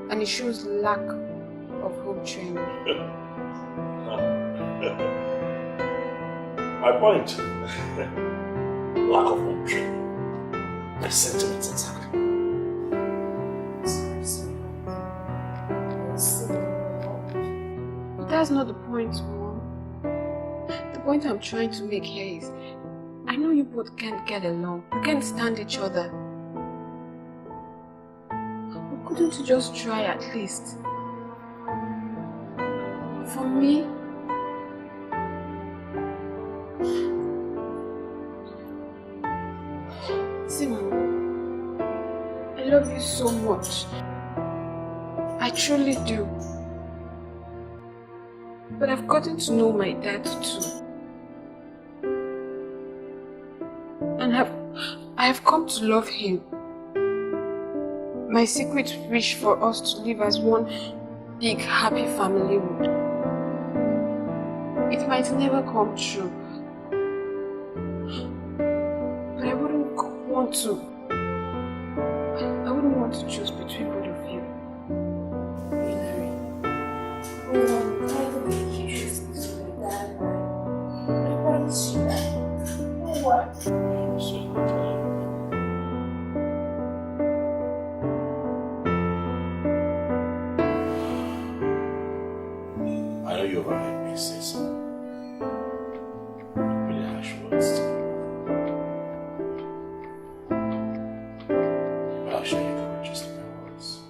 and it shows lack of home training. My point. Lack of home training. My sentiments exactly. But that's not the point, Mom. The point I'm trying to make here is, I know you both can't get along. You can't stand each other. But couldn't you just try at least? For me, see, Mom, I love you so much. I truly do. But I've gotten to know my dad too. And I have come to love him. My secret wish for us to live as one big happy family would. It might never come true. But I wouldn't want to choose between both of you. I know you overheard me say some really harsh words to you. But I'll show you courageous in my words.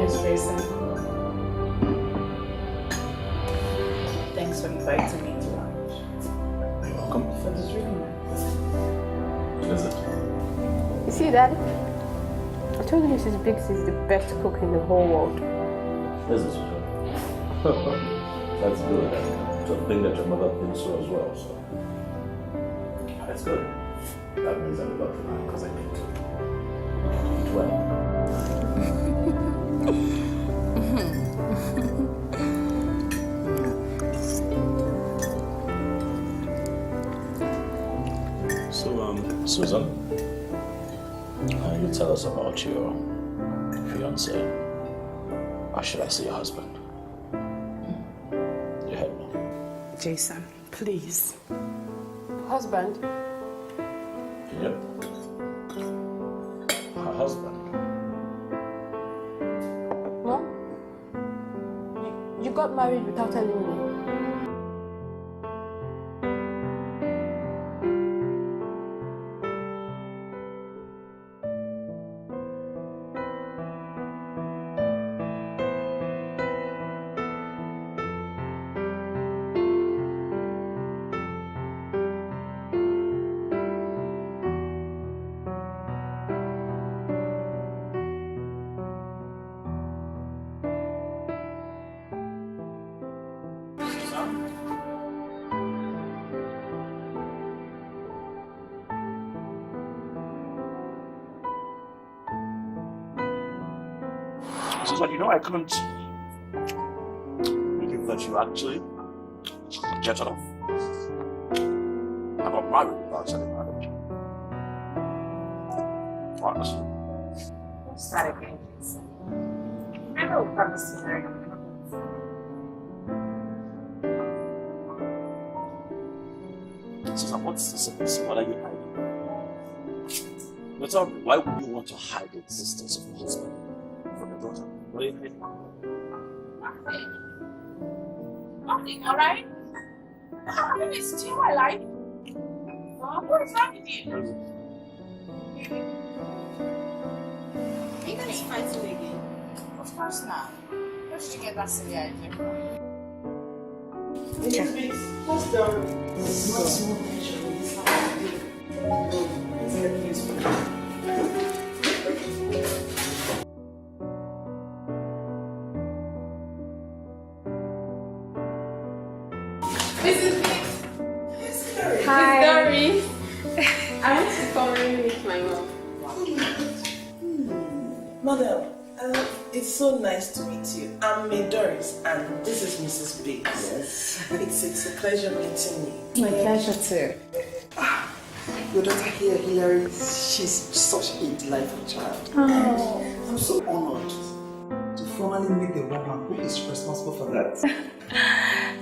Cheers, Jason. Thanks for inviting me to lunch. You're welcome. Food is really nice. Is it? You see, Dad? I told you Mrs. Biggs is the best cook in the whole world. Is it? That's good. To think that your mother thinks so as well, so. That's good. That means I'm lucky now because I get to eat well. So, Susan, you tell us about your fiance. Or should I say your husband? You heard me. Jason, please. Husband? Yep. Her husband. Mom? You got married without telling me. Susan, you know I couldn't believe that you actually get off. I got married without telling marriage. Honestly. Start again, Jason. I know promise to marry you. Susan, what's the secret? What are you hiding? But tell me, why would you want to hide the existence of your husband from your daughter? What are you hiding? Nothing, alright? I'm still alive. What is wrong with you? You guys fighting again? Of course not. Where did you get that silly idea from? What's the maximum measure of this Hi. Doris. I want to come and meet my mom. Madam, it's so nice to meet you. I'm May Doris, and this is Mrs. Biggs. Yes. It's a pleasure meeting you. My pleasure too. Your daughter here, Hilary, she's such a delightful child. Oh. I'm so honored to formally meet the woman who is responsible for that.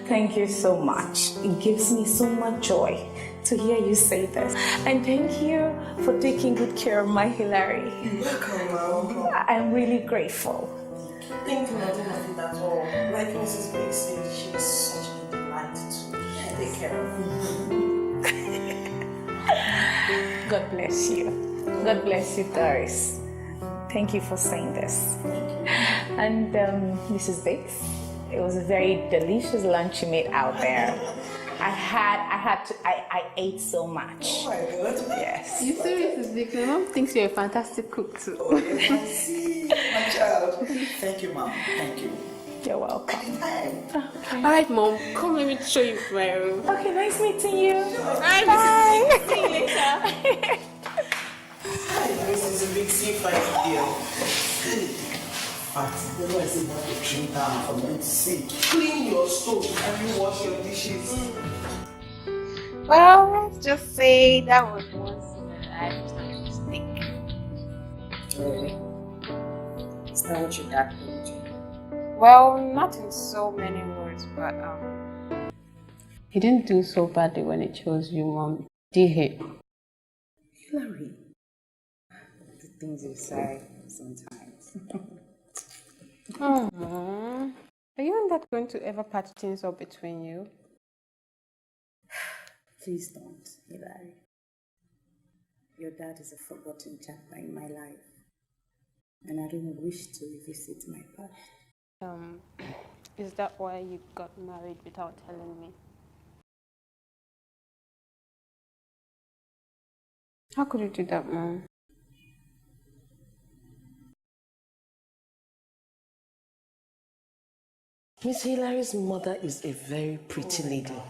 Thank you so much. It gives me so much joy to hear you say this. And thank you for taking good care of my Hilary. You're welcome, I'm really grateful. Think nothing of it at all. Like Mrs. Biggs said, she's such a delight to take care of. God bless you. God bless you, Doris. Thank you for saying this. And Mrs. Biggs, it was a very delicious lunch you made out there. I ate so much. Oh my God. Yes. You see, Mrs. Biggs, my mom thinks you're a fantastic cook too. Oh, yes, I see. My child. Thank you, Mom. Thank you. You're welcome. Okay. Alright, Mom, come let me show you my room. Okay, nice meeting you. Bye, Bye. Mrs. Biggs. See you later. Hi, Mrs. Biggs, you find here. That's why I say not to drink down for men to see. Clean your stove and you wash your dishes. Well, let's just say that was once I was a mistake. Really? Is that what your dad told you? Well, not in so many words, but he didn't do so badly when he chose you, Mom. Did he? Hilary, the things you say sometimes. Aww. Are you and Dad going to ever patch things up between you? Please don't, Hilary. Your dad is a forgotten chapter in my life. and I don't wish to revisit my past. Is that why you got married without telling me? How could you do that, Mom? Miss Hilary's mother is a very pretty lady.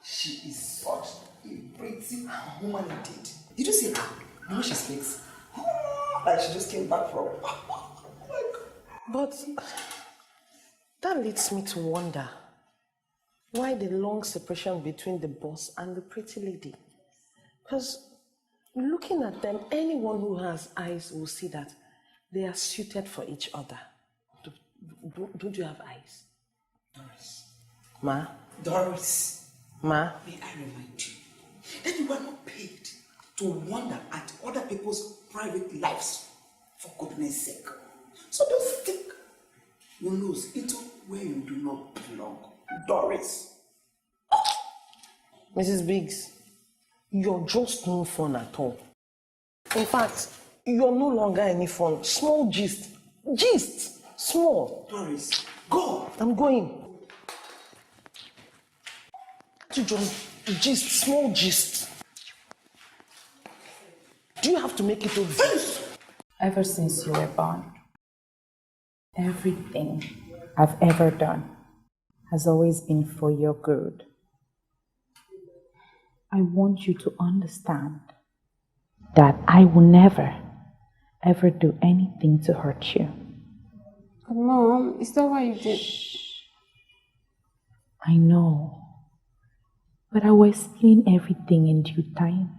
She is such a pretty woman indeed. Did you see her? Now she speaks. Like she just came back from. But that leads me to wonder why the long separation between the boss and the pretty lady. Because looking at them, anyone who has eyes will see that they are suited for each other. Don't you have eyes? Doris. Ma? Doris. Ma? May I remind you that you were not paid to wonder at other people's private lives, for goodness sake. So don't stick your nose into where you do not belong. Doris. Mrs. Biggs, you're just no fun at all. In fact, you're no longer any fun. Small gist. Gist! Small. Doris, go! I'm going. To just gist, small gist. Do you have to make it obvious? Ever since you were born, everything I've ever done has always been for your good. I want you to understand that I will never, ever do anything to hurt you. But Mom, is that why you did? I know, but I will explain everything in due time.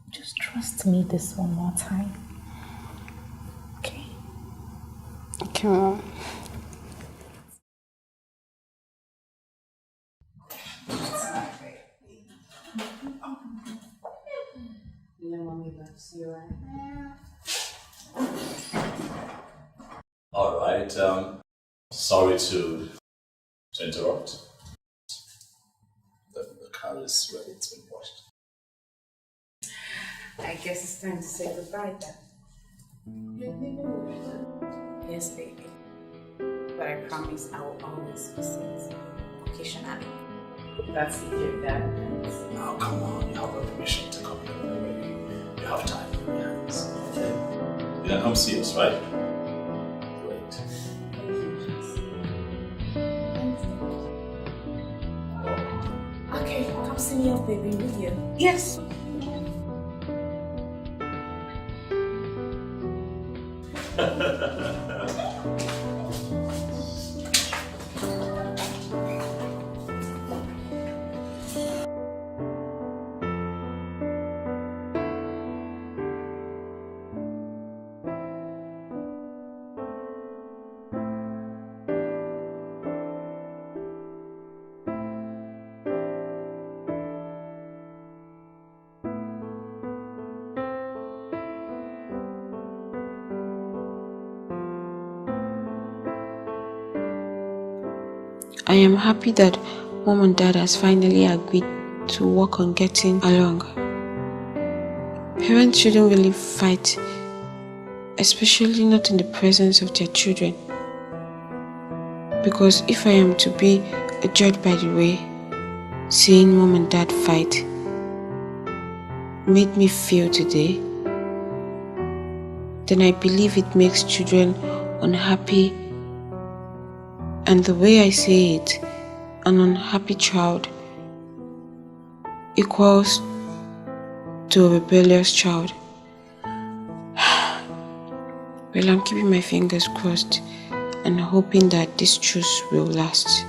Just trust me this one more time. Okay? Okay, Mom. Mommy loves you, right? All right. Sorry to interrupt. The car is ready to be washed. I guess it's time to say goodbye then. Yes, baby. But I promise I will always visit occasionally. That's if your dad wants. Now, come on. You have a permission to come here already. You have time on your hands. Okay? You can come see us, right? Great. Okay, come see me off, baby, will you? Yes. I am happy that Mom and Dad has finally agreed to work on getting along. Parents shouldn't really fight, especially not in the presence of their children. Because if I am to be a judge by the way seeing Mom and Dad fight made me feel today, then I believe it makes children unhappy. And the way I say it, an unhappy child equals to a rebellious child. Well, I'm keeping my fingers crossed and hoping that this truce will last.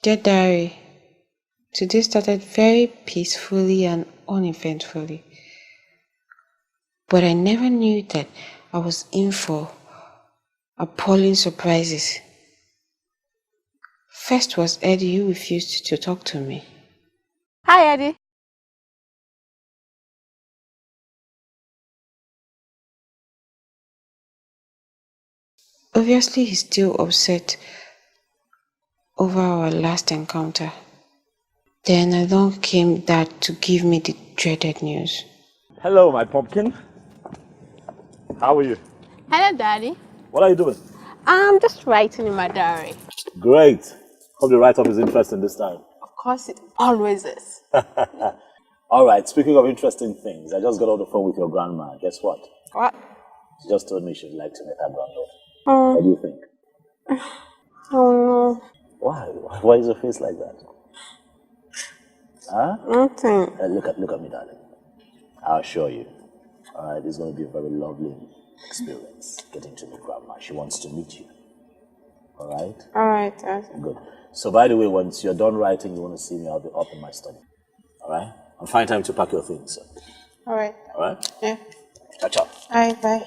Dear Diary, today started very peacefully and uneventfully. But I never knew that I was in for appalling surprises. First was Eddie, who refused to talk to me. Hi, Eddie. Obviously, he's still upset over our last encounter. Then along came Dad to give me the dreaded news. Hello, my pumpkin. How are you? Hello, Daddy. What are you doing? I'm just writing in my diary. Great. Hope the write-up is interesting this time. Of course, it always is. All right, speaking of interesting things, I just got on the phone with your grandma. Guess what? What? She just told me she'd like to meet her granddaughter. Oh. What do you think? Oh, no. Why? Why is your face like that? Huh? Nothing. Look at me, darling. I'll assure you. All right, it's going to be a very lovely experience getting to meet grandma. She wants to meet you. All right? All right, Dad. Good. So, by the way, once you're done writing, you want to see me, I'll be up in my study. All right? And find time to pack your things. So. All right. All right? Yeah. Catch up. All right, bye.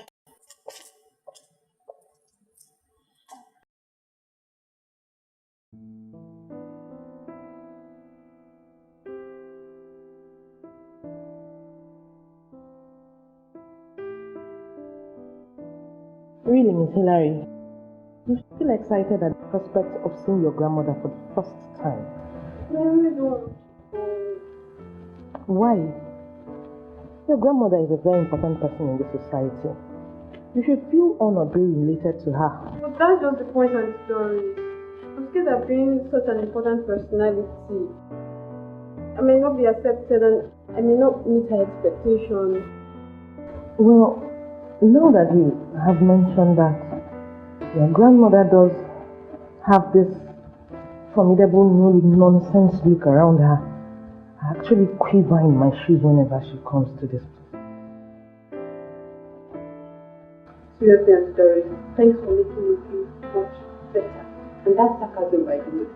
Really, Miss Hillary, you feel excited at the prospect of seeing your grandmother for the first time. Why? Your grandmother is a very important person in this society. You should feel honored being related to her. But that's just the point of the story. I'm scared of being such an important personality. I may not be accepted and I may not meet her expectations. Well, now that you have mentioned that, your grandmother does have this formidable no-nonsense look around her. I actually quiver in my shoes whenever she comes to this place. Seriously, I'm sorry. Thanks for making me feel much better. And that's sarcasm, by the way.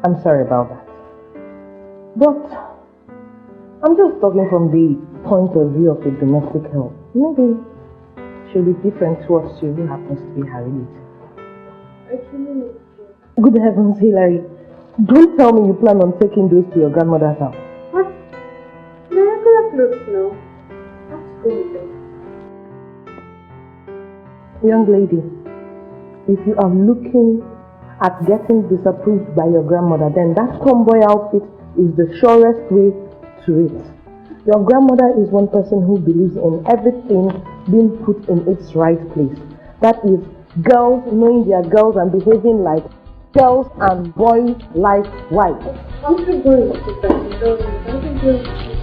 I'm sorry about that. But I'm just talking from the point of view of a domestic help. Maybe she'll be different towards you who happens to be her relative. I truly need you. Good heavens, Hillary. Don't tell me you plan on taking those to your grandmother's house. What? The regular clothes now. Let's go with them. Young lady, if you are looking at getting disapproved by your grandmother, then that tomboy outfit is the surest way to it. Your grandmother is one person who believes in everything being put in its right place. That is, girls knowing their girls and behaving like girls and boys likewise. I'm still going to that. I'm still going to.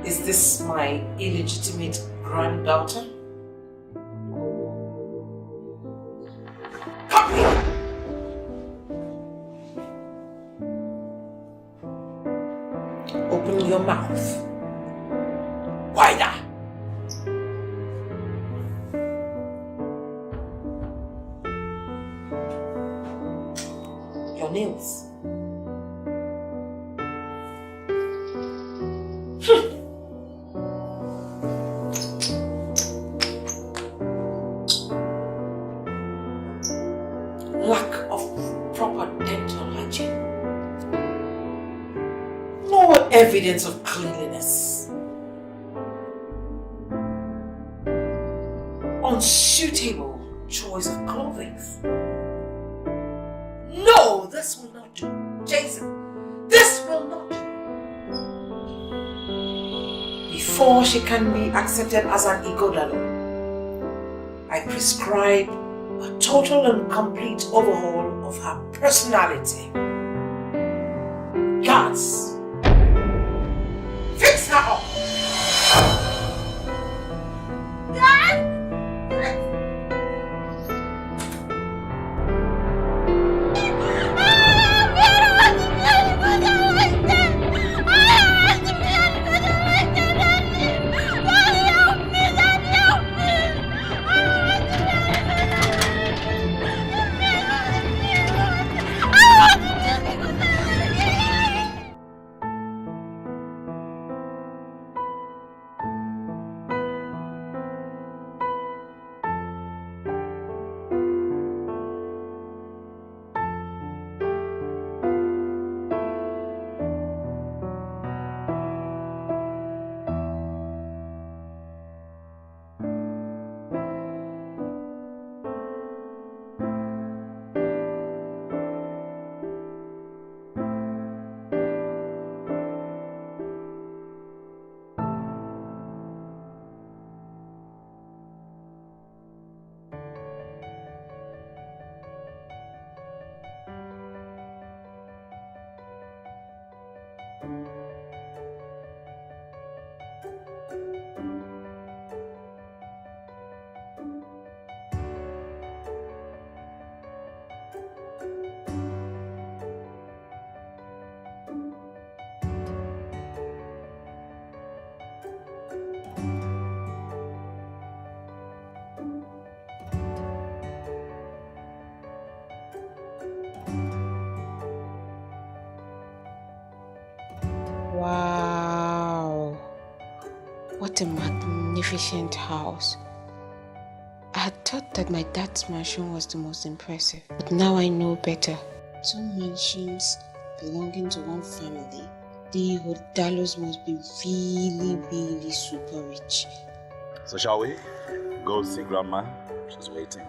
Is this my illegitimate granddaughter? Come here! Open your mouth. Wider! Your nails. Lack of proper dental hygiene. No evidence of cleanliness. Unsuitable choice of clothing. No, this will not do. Jason, this will not do. Before she can be accepted as an Igodalo, I prescribe a total and complete overhaul of her personality. Guards, fix her up. What a magnificent house. I had thought that my dad's mansion was the most impressive, but now I know better. Some mansions belonging to one family, the Hodalos must be really, really super rich. So shall we go see Grandma? She's waiting.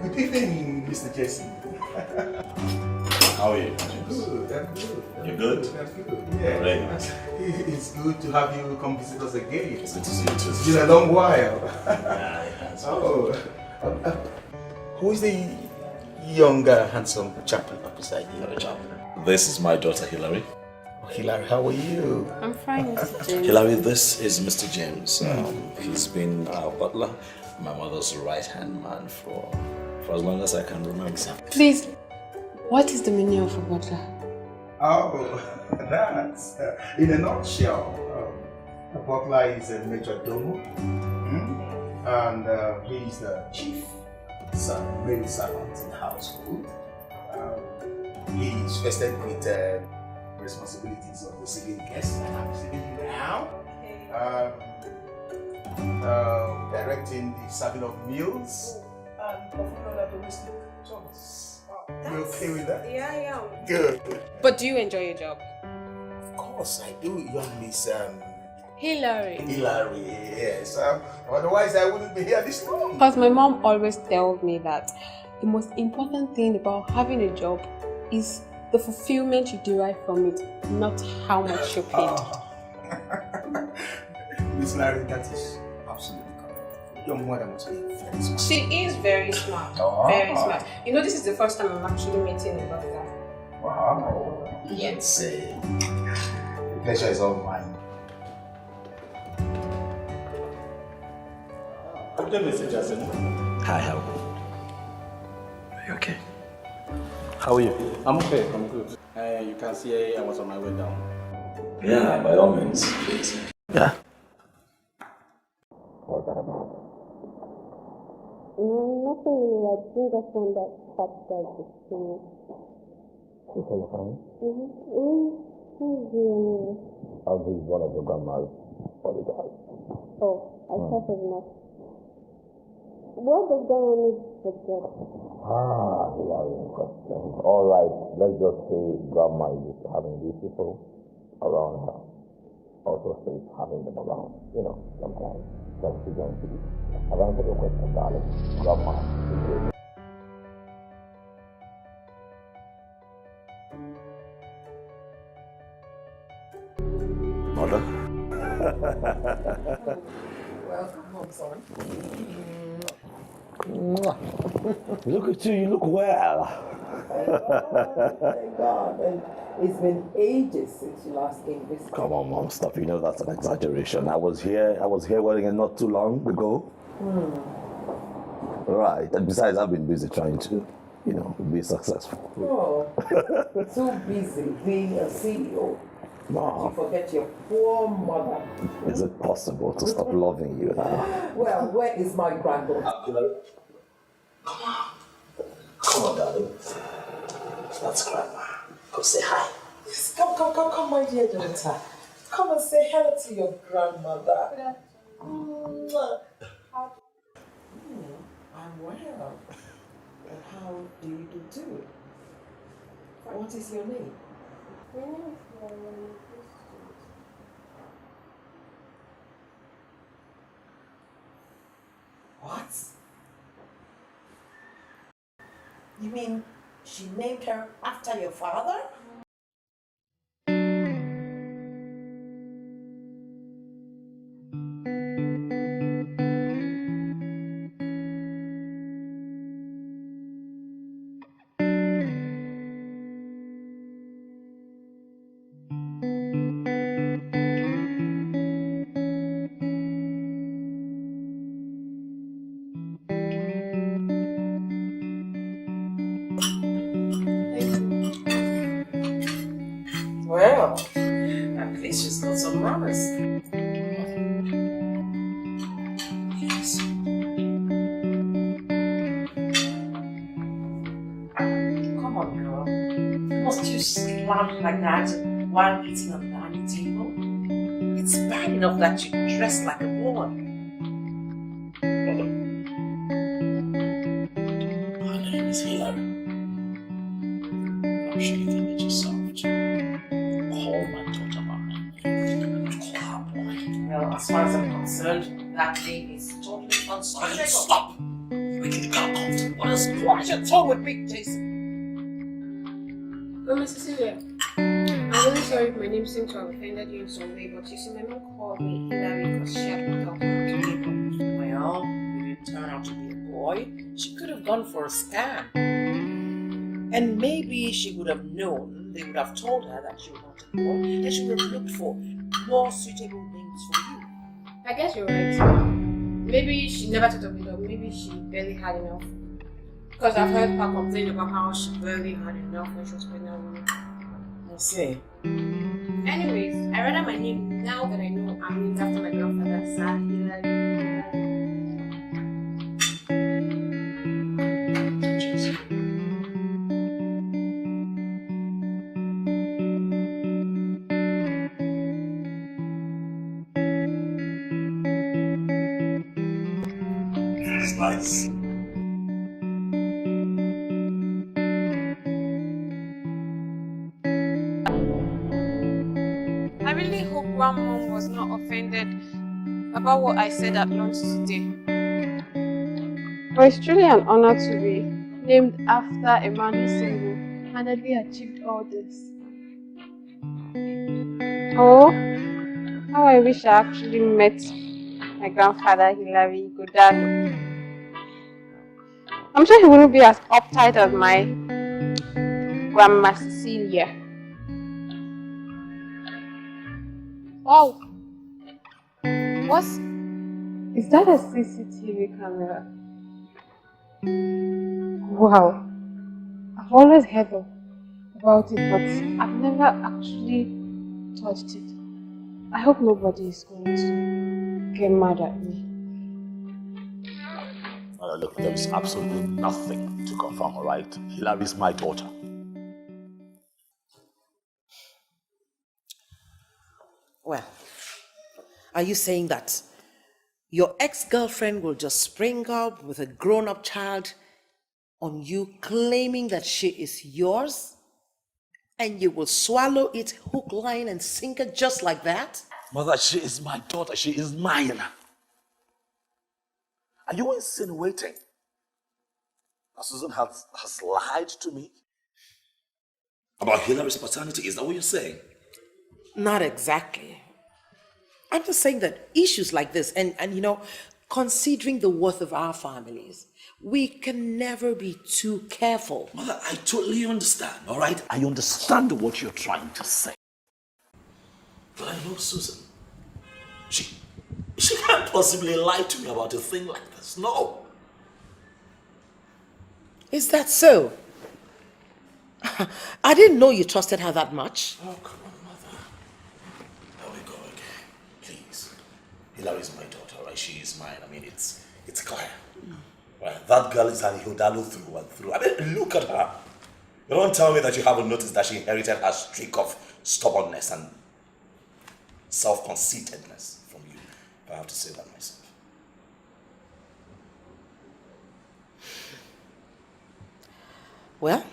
Good evening, Mr. Jason. How are you? Good, I'm good. You're good? I'm good. Yeah. Very nice. It's good to have you come visit us again. It's good to see you too. It's been a long while. Oh. Who is the younger, handsome chap beside you? This is my daughter Hilary. Oh, Hilary, how are you? I'm fine, Mr. James. Hilary, this is Mr. James. He's been our butler, my mother's right-hand man for as long as I can remember. Please, what is the meaning of a butler? Oh, that's in a nutshell. A butler is a major domo, and he is the chief male servant in the household. He is vested with responsibilities of receiving guests that I'm receiving you now, directing the serving of meals, and performing other domestic chores. You okay with that? Yeah. Good. But do you enjoy your job? Of course I do, young Miss Hilary. Hilary, yes. Otherwise I wouldn't be here this long. Because my mom always tells me that the most important thing about having a job is the fulfillment you derive from it, not how much you're paid. Miss Larry, that is absolutely correct. Your mother must be very smart. She is very smart. Very smart. You know, this is the first time I'm actually meeting about that. Wow. Yes. The pleasure is all mine. Good Mr. Jackson. Hi, how are you? Okay. How are you? I'm okay, I'm good. You can see I was on my way down. Yeah, by all means, please. Yeah. Nothing really. I think that's one that popped out this thing. You tell your family? Mm-hmm. He's one of the grandma's bodyguards. Oh, I thought of enough. What does that mean for job? Hilarious question. All right, let's just say grandma is used to having these people around her. Also says having them around, sometimes. Gently. I've answered your question, darling. Grandma is good. Mother? Welcome home, son. Look at you look well. Thank God. And it's been ages since you last came visit. Come on, Mom, stop. You know that's an exaggeration. I was here wedding not too long ago. Right. And besides, I've been busy trying to, be successful. Oh, too busy being a CEO. Mom, You forget your poor mother. is it possible to stop loving you now? Well, where is my granddaughter? Come on, darling. That's grandma. Go say hi. Yes, come, my dear daughter. Come and say hello to your grandmother. I'm well. And how do you do too? What is your name? My name is Leonard. What? You mean she named her after your father? It's got some manners. Yes. Come on, girl. Must you slouch like that while eating on the dining table? It's bad enough that you dress like a boy. Her name is Hillary. I'm sure you can get yourself to call my daughter by her name. Call her boy. Well, as far as I'm concerned, that name is totally unsubject. Stop! Making the girl comfortable. What is watch your tongue with Big Jason? Oh, Miss Cecilia, I'm really sorry if my name seemed to have offended you in some way, but you see, my mom called me Hillary because she had hooked up with my neighbor. Well, you didn't turn out to be a boy. She could have gone for a scam. And maybe she would have known, they would have told her that you were not a boy, and she would have looked for more suitable names for you. I guess you're right. Maybe she never thought of it, or maybe she barely had enough. Because I've heard her complain about how she barely had enough when she was pregnant with me. I see. Anyways, I read out my name now that I know I'm named after my grandfather, Sir Hillary. It's nice. I really hope Grandmom was not offended about what I said at lunch today. But it's truly an honor to be named after a man who single-handedly achieved all this. Oh, how I wish I actually met my grandfather Hillary Godalo. I'm sure he wouldn't be as uptight as my grandma Cecilia. Wow. Is that a CCTV camera? Wow. I've always heard about it, but I've never actually touched it. I hope nobody is going to get mad at me. Look, there is absolutely nothing to confirm, alright? Hillary is my daughter. Well, are you saying that your ex-girlfriend will just spring up with a grown-up child on you claiming that she is yours? And you will swallow it hook, line, and sinker just like that? Mother, she is my daughter. She is mine. Are you insinuating that Susan has lied to me about Hillary's paternity? Is that what you're saying? Not exactly. I'm just saying that issues like this, and considering the worth of our families, we can never be too careful. Mother, I totally understand, all right? I understand what you're trying to say. But I know Susan. She can't possibly lie to me about a thing like this. No. Is that so? I didn't know you trusted her that much. Oh, come on, Mother. There we go again. Please. Hillary is my daughter, right? She is mine. I mean, it's clear. Right? That girl is an Ihudalo through and through. I mean, look at her. You don't tell me that you haven't noticed that she inherited her streak of stubbornness and self-conceitedness from you. I have to say that myself. Well,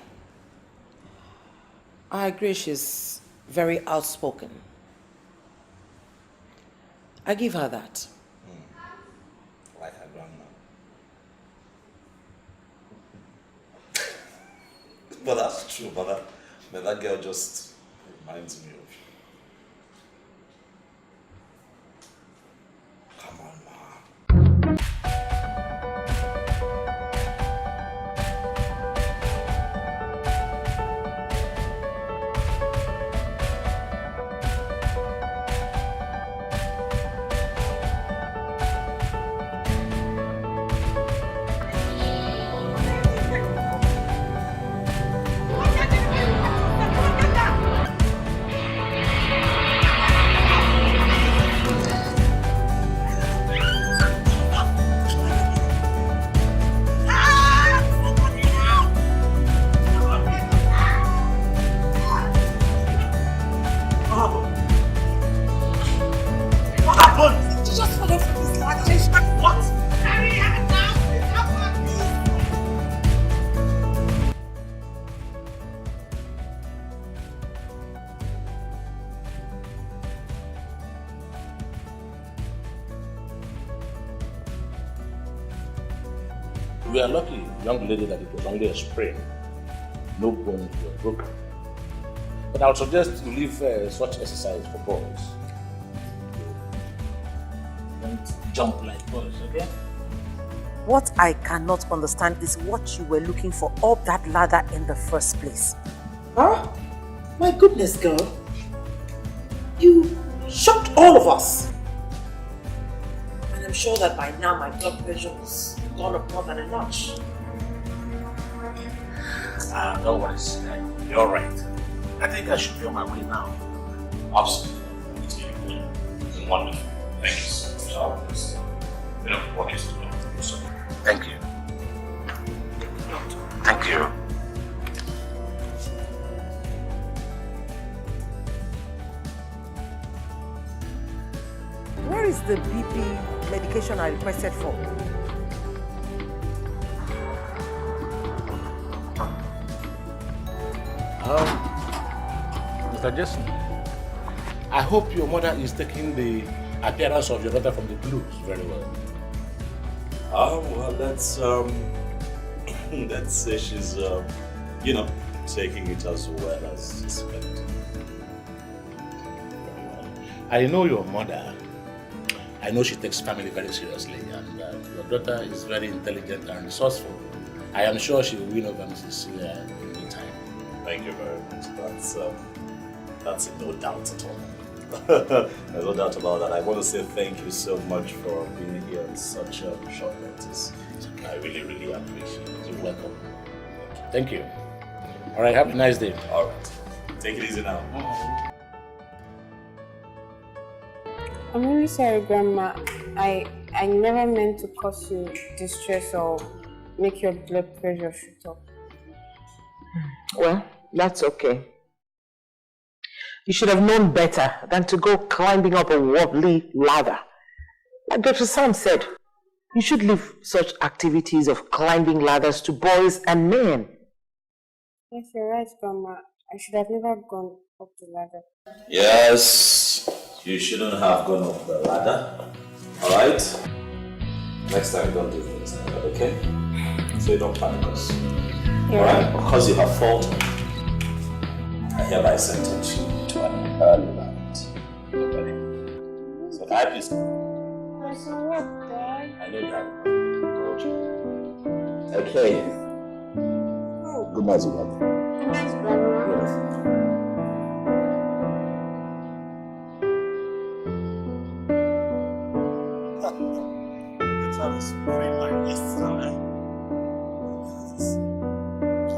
I agree she's very outspoken. I give her that. Like her grandma. But that's true, but that girl just reminds me of you. Come on, Ma. her from this ladder. What? Carry her down. Help her, We are lucky, young lady, that it was only a sprain. No bones were broken. But I would suggest you leave such exercise for boys. Don't jump like boys, okay? What I cannot understand is what you were looking for up that ladder in the first place. Huh? My goodness, girl. You shocked all of us. And I'm sure that by now my blood pressure has gone up more than a notch. Don't worry, you're right. I think I should be on my way now. Absolutely. It's wonderful. Thank you so much. You know, what is to do? Thank you. Thank you. Where is the BP medication I requested for? Mr. Jason, I hope your mother is taking the appearance of your daughter from the blues very well. Well, let's say she's, taking it as well as expected. I know your mother. I know she takes family very seriously, and your daughter is very intelligent and resourceful. I am sure she will win over Mrs. Celia in no time. Thank you very much. That's no doubt at all. There's no doubt about that. I want to say thank you so much for being here on such short notice. I really, really appreciate it. You're welcome. Thank you. All right, have a nice day. All right. Take it easy now. I'm really sorry, Grandma. I never meant to cause you distress or make your blood pressure shoot up. Well, that's okay. You should have known better than to go climbing up a wobbly ladder. Like Dr. Sam said, you should leave such activities of climbing ladders to boys and men. Yes, you're right, Grandma. I should have never gone up the ladder. Yes, you shouldn't have gone up the ladder. Alright? Next time, don't do things like that, okay? So you don't panic us. Yeah. Alright? Because you have faulted, I hereby sentence you to an early night. Okay? So, can I please? So what, Dad? I know you have a okay. Good night, Grandma. Yes, Grandma.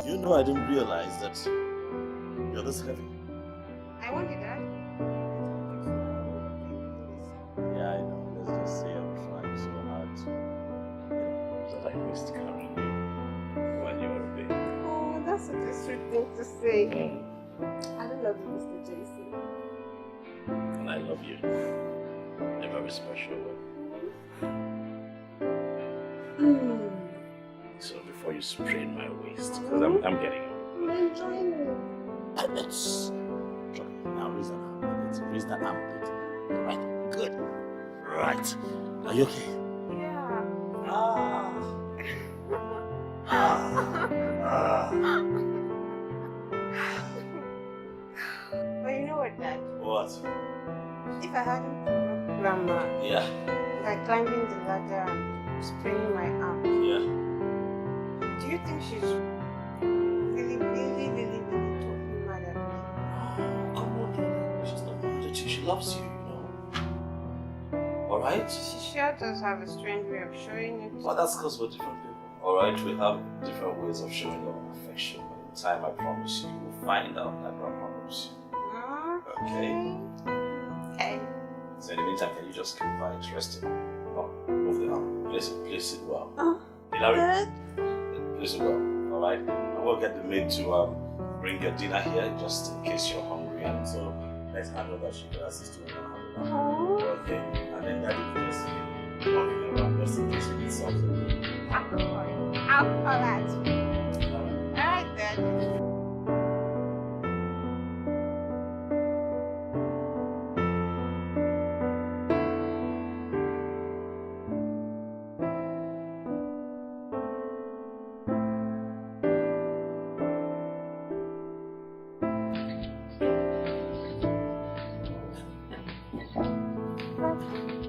You know I didn't realize that you're this heavy. I want it, Dad. Yeah, I know. Let's just say I'm trying so hard to, that I missed carrying you when you were a baby. Oh, that's such a sweet thing to say. I don't love you, Mr. Jason. And I love you in a very special way. So before you sprain my waist, because I'm getting it. I'm enjoying it. Let's now raise that arm a bit. Raise that arm a bit. Right, good. Right. Are you okay? Yeah. But you know what, Dad? What? If I hadn't provoked Grandma Yeah. by climbing the ladder and spraining my arm, do you think she's really talking mad at me? Come on, she's not mad at you. She loves you, you know. Alright? She sure does have a strange way of showing it. Well, that's because we're different people. Alright? We have different ways of showing our affection. But in time, I promise you, will find out. I promise you. Okay? Okay. So in the meantime, can you just keep quiet, resting? Oh, move the arm. Place it well. Hilary, place it well. Alright? I will get the maid to bring your dinner here just in case you're hungry, and so let's handle that she can assist you in handling that. Okay? And then Daddy will just at me. Alright then.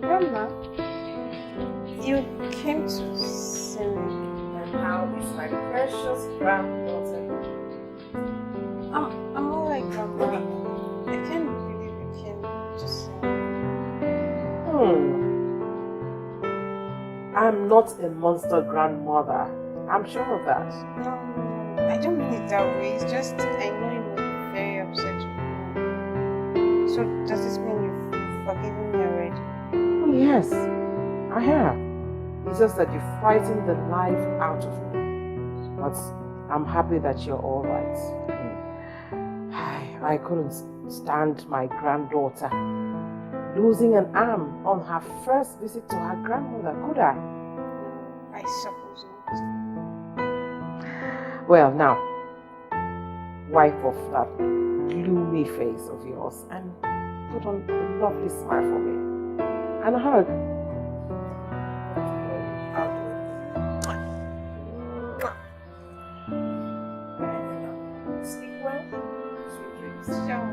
Grandma, you came to see me. And how is my precious granddaughter? I'm alright, Grandma. I can't believe you came to see me. I'm not a monster grandmother. I'm sure of that. No, I don't mean it that way. It's just I know you will be very upset with me. So does this mean you've forgiven me already? Oh, yes, I have. It's just that you frightened the life out of me. But I'm happy that you're all right. I couldn't stand my granddaughter losing an arm on her first visit to her grandmother, could I? I suppose not. Well, now, wipe off that gloomy face of yours and put on a lovely smile for me. And a hug. Sleep well. Sweet dreams. Sure.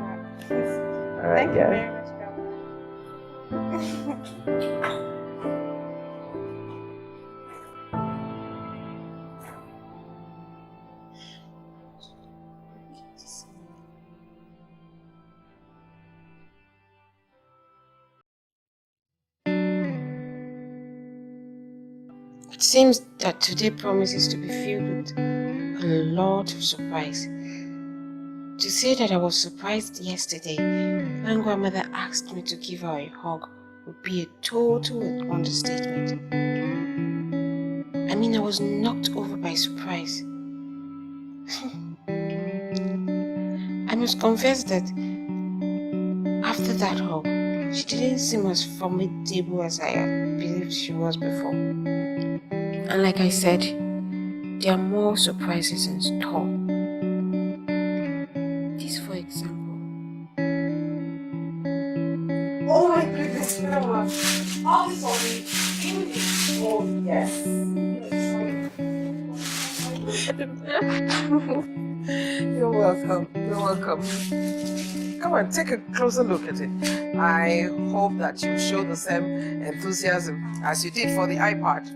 Thank you very much, Grandma. It seems that today promises to be filled with a lot of surprise. To say that I was surprised yesterday when Grandmother asked me to give her a hug would be a total understatement. I mean, I was knocked over by surprise. I must confess that after that hug, she didn't seem as formidable as I had believed she was before. And like I said, there are more surprises in store. This, for example. Oh my goodness, Grandma. All this on me. Oh, yes. You're welcome. You're welcome. Come on, take a closer look at it. I hope that you show the same enthusiasm as you did for the iPad.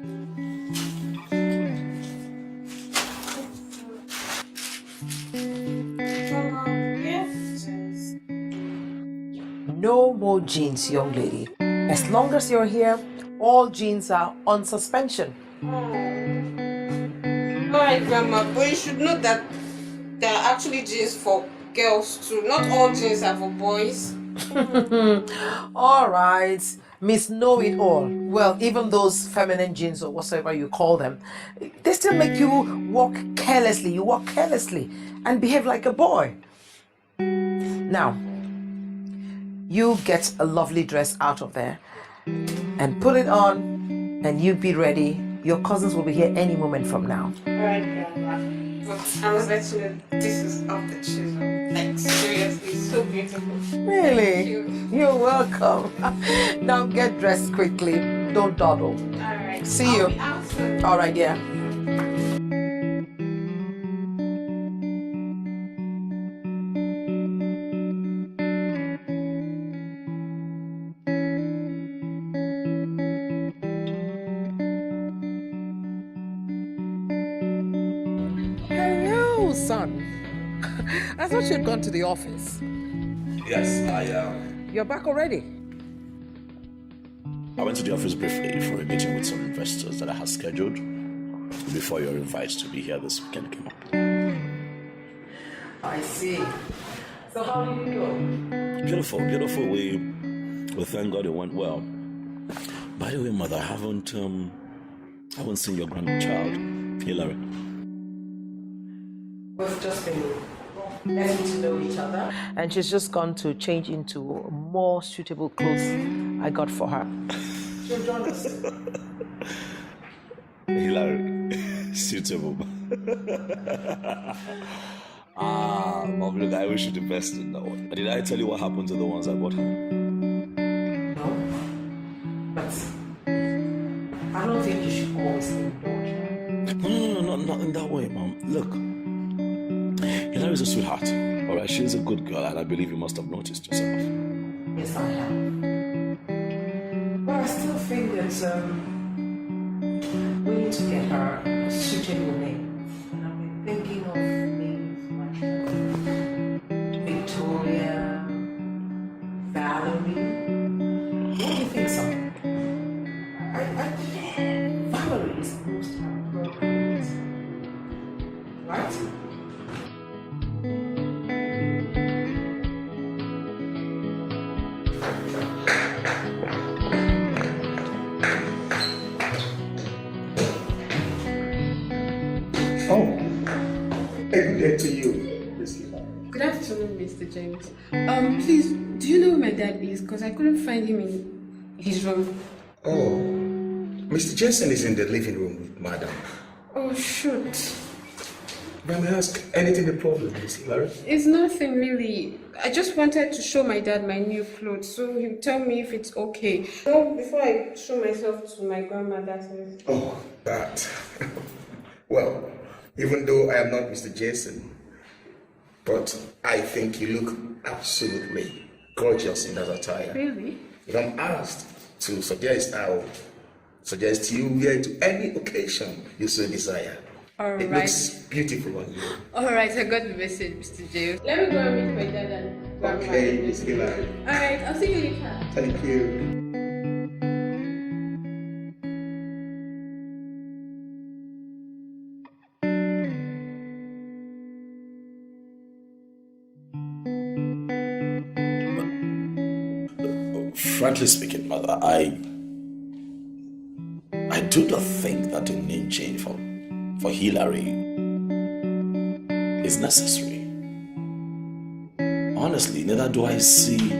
No more jeans, young lady. As long as you're here, all jeans are on suspension. Alright, Grandma, but you should know that there are actually jeans for girls too. Not all jeans are for boys. All right, Miss Know-It-All. Well, even those feminine jeans or whatsoever you call them, they still make you walk carelessly. You walk carelessly and behave like a boy. Now, you get a lovely dress out of there and put it on and you be ready. Your cousins will be here any moment from now. Alright, Grandma. But I was letting you know this is off the chisel. Like, seriously, so beautiful. Really? Thank you. You're welcome. Now get dressed quickly. Don't dawdle. Alright. See you. I'll be out soon. All right, yeah. Hello, son. I thought you'd gone to the office. Yes, I You're back already? went to the office briefly for a meeting with some investors that I had scheduled before your invite to be here this weekend came up. I see. So how did it go? Beautiful. We thank God it went well. By the way, Mother, I haven't seen your grandchild, Hillary. We've just been getting to know each other. And she's just gone to change into more suitable clothes I got for her. She'll join us. Hillary. Suitable. Mom, look, I wish you the best in that one. Did I tell you what happened to the ones I bought home? No. But I don't think you should always indulge. No, not in that way, Mom. Look, Hilary's a sweetheart. Alright, she's a good girl, and I believe you must have noticed yourself. Yes, I have. But I still think that we need to get her a suitable name. And I've been thinking of names like Victoria, Valerie. What do you think, son? I think Valerie is the most appropriate. Right? Oh, good day to you, Miss Leonard. Good afternoon, Mr. James. Please, do you know where my dad is? Because I couldn't find him in his room. Oh, Mr. Jensen is in the living room with Madam. Oh, shoot. May I ask anything the problem, Miss Hilary? It's nothing really. I just wanted to show my dad my new clothes, so he'll tell me if it's okay. So before I show myself to my grandmother. Oh, that. Well, even though I am not Mr. Jason, but I think you look absolutely gorgeous in that attire. Really? If I'm asked to suggest, I'll suggest you wear it to any occasion you so desire. All It right. looks beautiful on you. Alright, I got the message, Mr. James. Let me go and meet my dad and grandma. Okay, Miss Hilary. Alright, I'll see you later. Thank you. Frankly speaking, Mother, I do not think that a name change for Hillary is necessary. Honestly, neither do I see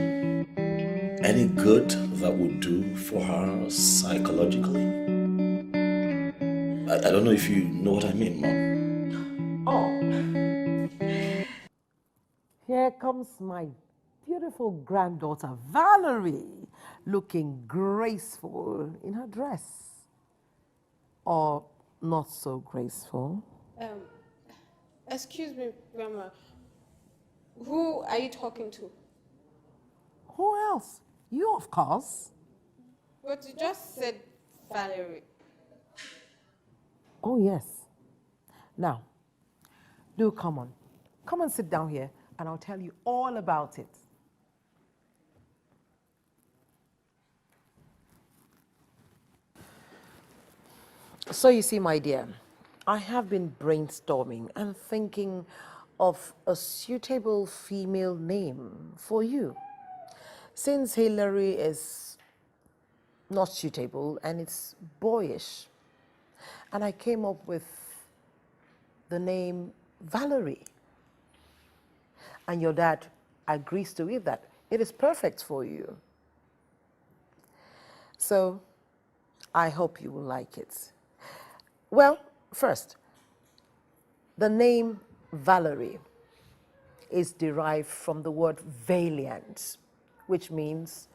any good that would do for her psychologically. I don't know if you know what I mean, Mom. Oh. Here comes my beautiful granddaughter, Valerie, looking graceful in her dress. Or not so graceful. Excuse me, Grandma. Who are you talking to? Who else? You, of course. But you just said Valerie. Oh, yes. Now, do come on. Come and sit down here, and I'll tell you all about it. So you see, my dear, I have been brainstorming and thinking of a suitable female name for you. Since Hillary is not suitable and it's boyish, and I came up with the name Valerie. And your dad agrees to it, that it is perfect for you. So I hope you will like it. Well, first, the name Valerie is derived from the word valiant, which means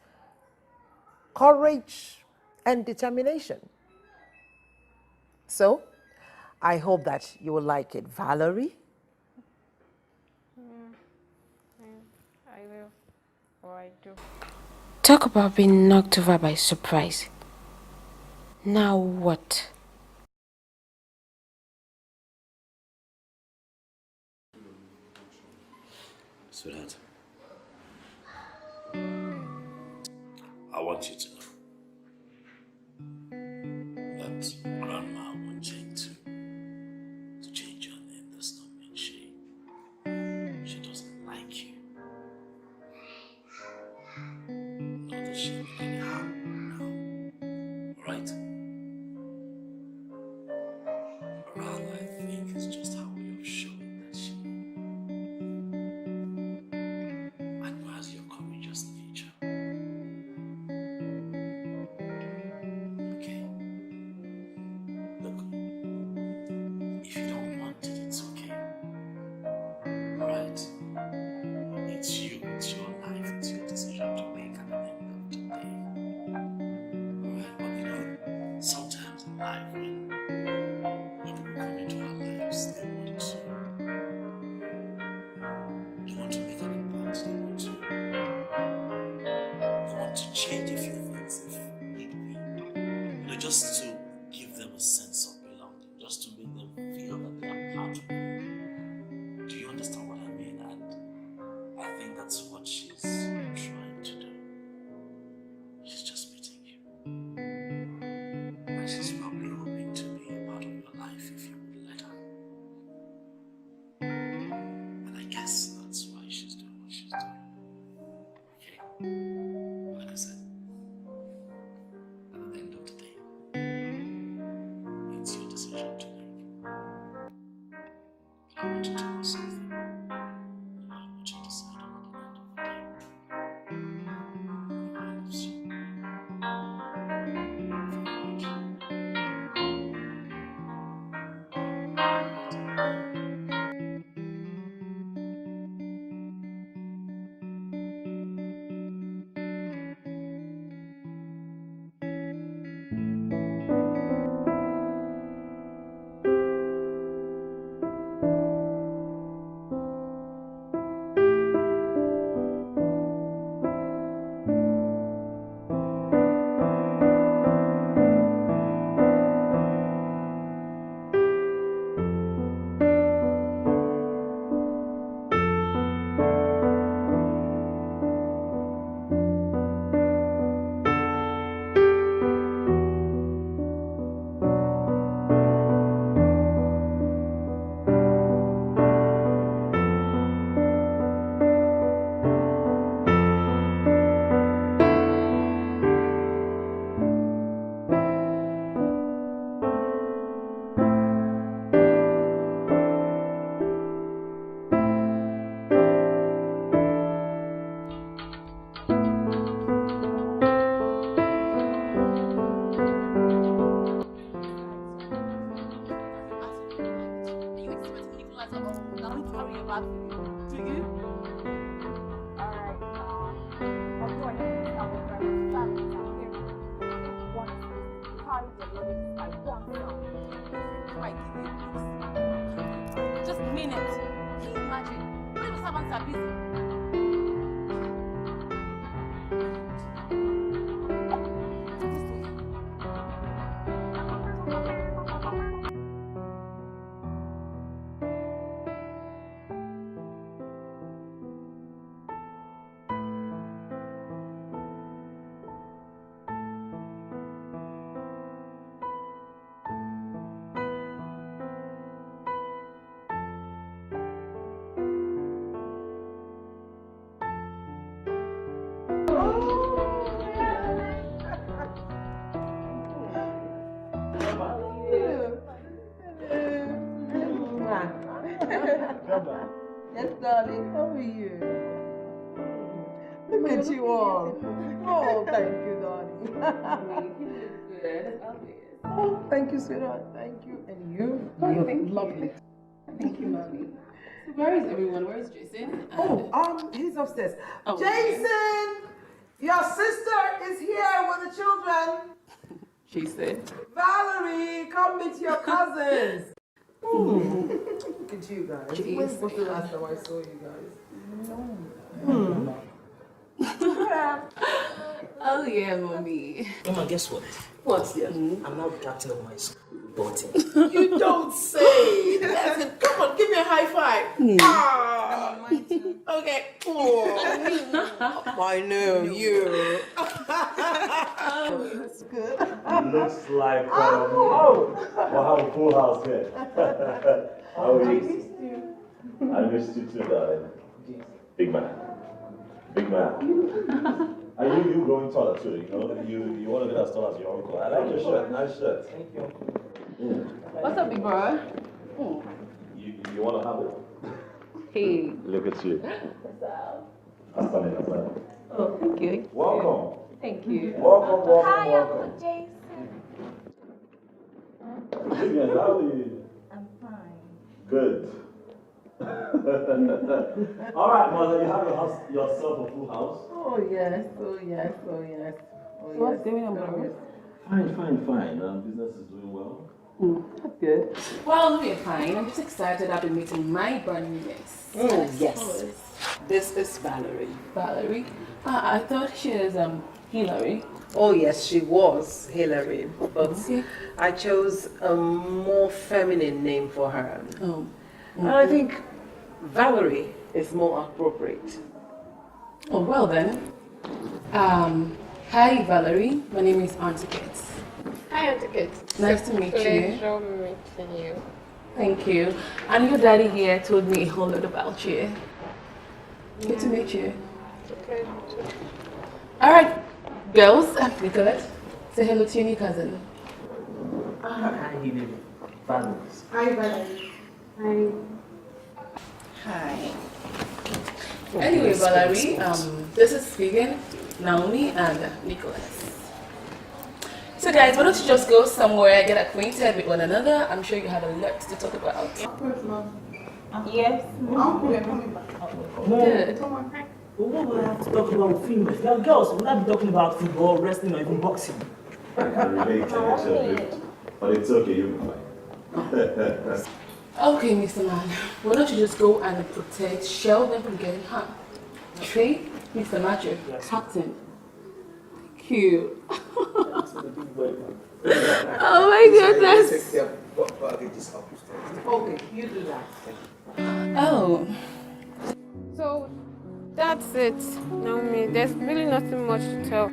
courage and determination. So, I hope that you will like it. Valerie? I will. Or I do. Talk about being knocked over by surprise. Now what? Sweetheart, I want you to know that Grandma won't change to change your name. Does not mean she doesn't like you. Not that she mean anyhow now. Alright? Rather, I think it's just how way of showing that she admires your courageous nature. a few things if need be. You know, just to give them a sense of belonging, just to make them feel that they are part of you. Do you understand what I mean? And I think that's what she's trying to do. She's just meeting you. And she's probably hoping to be a part of your life if you would let her. And I guess that's why she's doing what she's doing. Okay? Like I said, at the end of the day, it's your decision to make. I want you to know something. I want you to decide on the end of the day. I love you. Just mean it. Can you imagine? What if the servants are busy? Yes, darling, how are you? Look at you all. Oh, thank you, darling. You look good. Oh, thank you, sweetheart. Thank you. And you? Oh, You're thank you. lovely. Thank you, Mommy. So where is everyone? Where is Jason? He's upstairs. Oh, Jason! Your sister is here with the children. Jason. Valerie, come meet your cousins. Look at you guys. Jason. When's the last time I saw you guys? Oh yeah, Mommy. Mama, guess what? What's this? I'm now the captain of my school team. You don't say. That's it. Come on, give me a high five. Ah. Okay. Oh. I know you. That's good. Looks like we'll have a full house here. How are you? I missed you too, darling. Big man. Big man. Are you growing taller too? You know, you want to get as tall as your uncle. I like your shirt. Nice shirt. Thank you. What's up, big bro? You want to have it? Hey. Look at you. What's up? Asante. Oh, thank you. Welcome. Thank you. Welcome. Hi, welcome. Jason. Vivian, how are you? I'm fine. Good. All right, mother, you have yourself a full house. Oh yes. What's going on, bro? Fine. Business is doing well. That's good. Well, we're fine. I'm just excited. I've been meeting my brand new niece. Oh yes. This is Valerie. Valerie? I thought she was Hillary. Oh yes, she was Hillary, but I chose a more feminine name for her. Oh. And I think Valerie is more appropriate. Oh, well then. Hi Valerie, my name is Auntie Kate. Hi, Auntie Kate. Nice to meet you. Pleasure meeting you. Thank you. And your daddy here told me a whole lot about you. Good to meet you. Okay. Alright, girls, Nicolette, say hello to your new cousin. Hi, Valerie. Hi, Valerie. Hi. Hi. Anyway, Valerie, this is Vivian, Naomi, and Nicholas. So guys, why don't you just go somewhere, get acquainted with one another? I'm sure you have a lot to talk about. Yes. Good. What will I have to talk about females? There are girls, we're not talking about football, wrestling, or even boxing. I can relate to it, but it's okay, you'll be fine. Okay, Mr. Man, why don't you just go and protect Sheldon from getting harm? Okay, Mr. Matthew, Captain. Thank you. Oh my goodness. Okay, you do that. Oh. So that's it, Naomi. There's really nothing much to tell.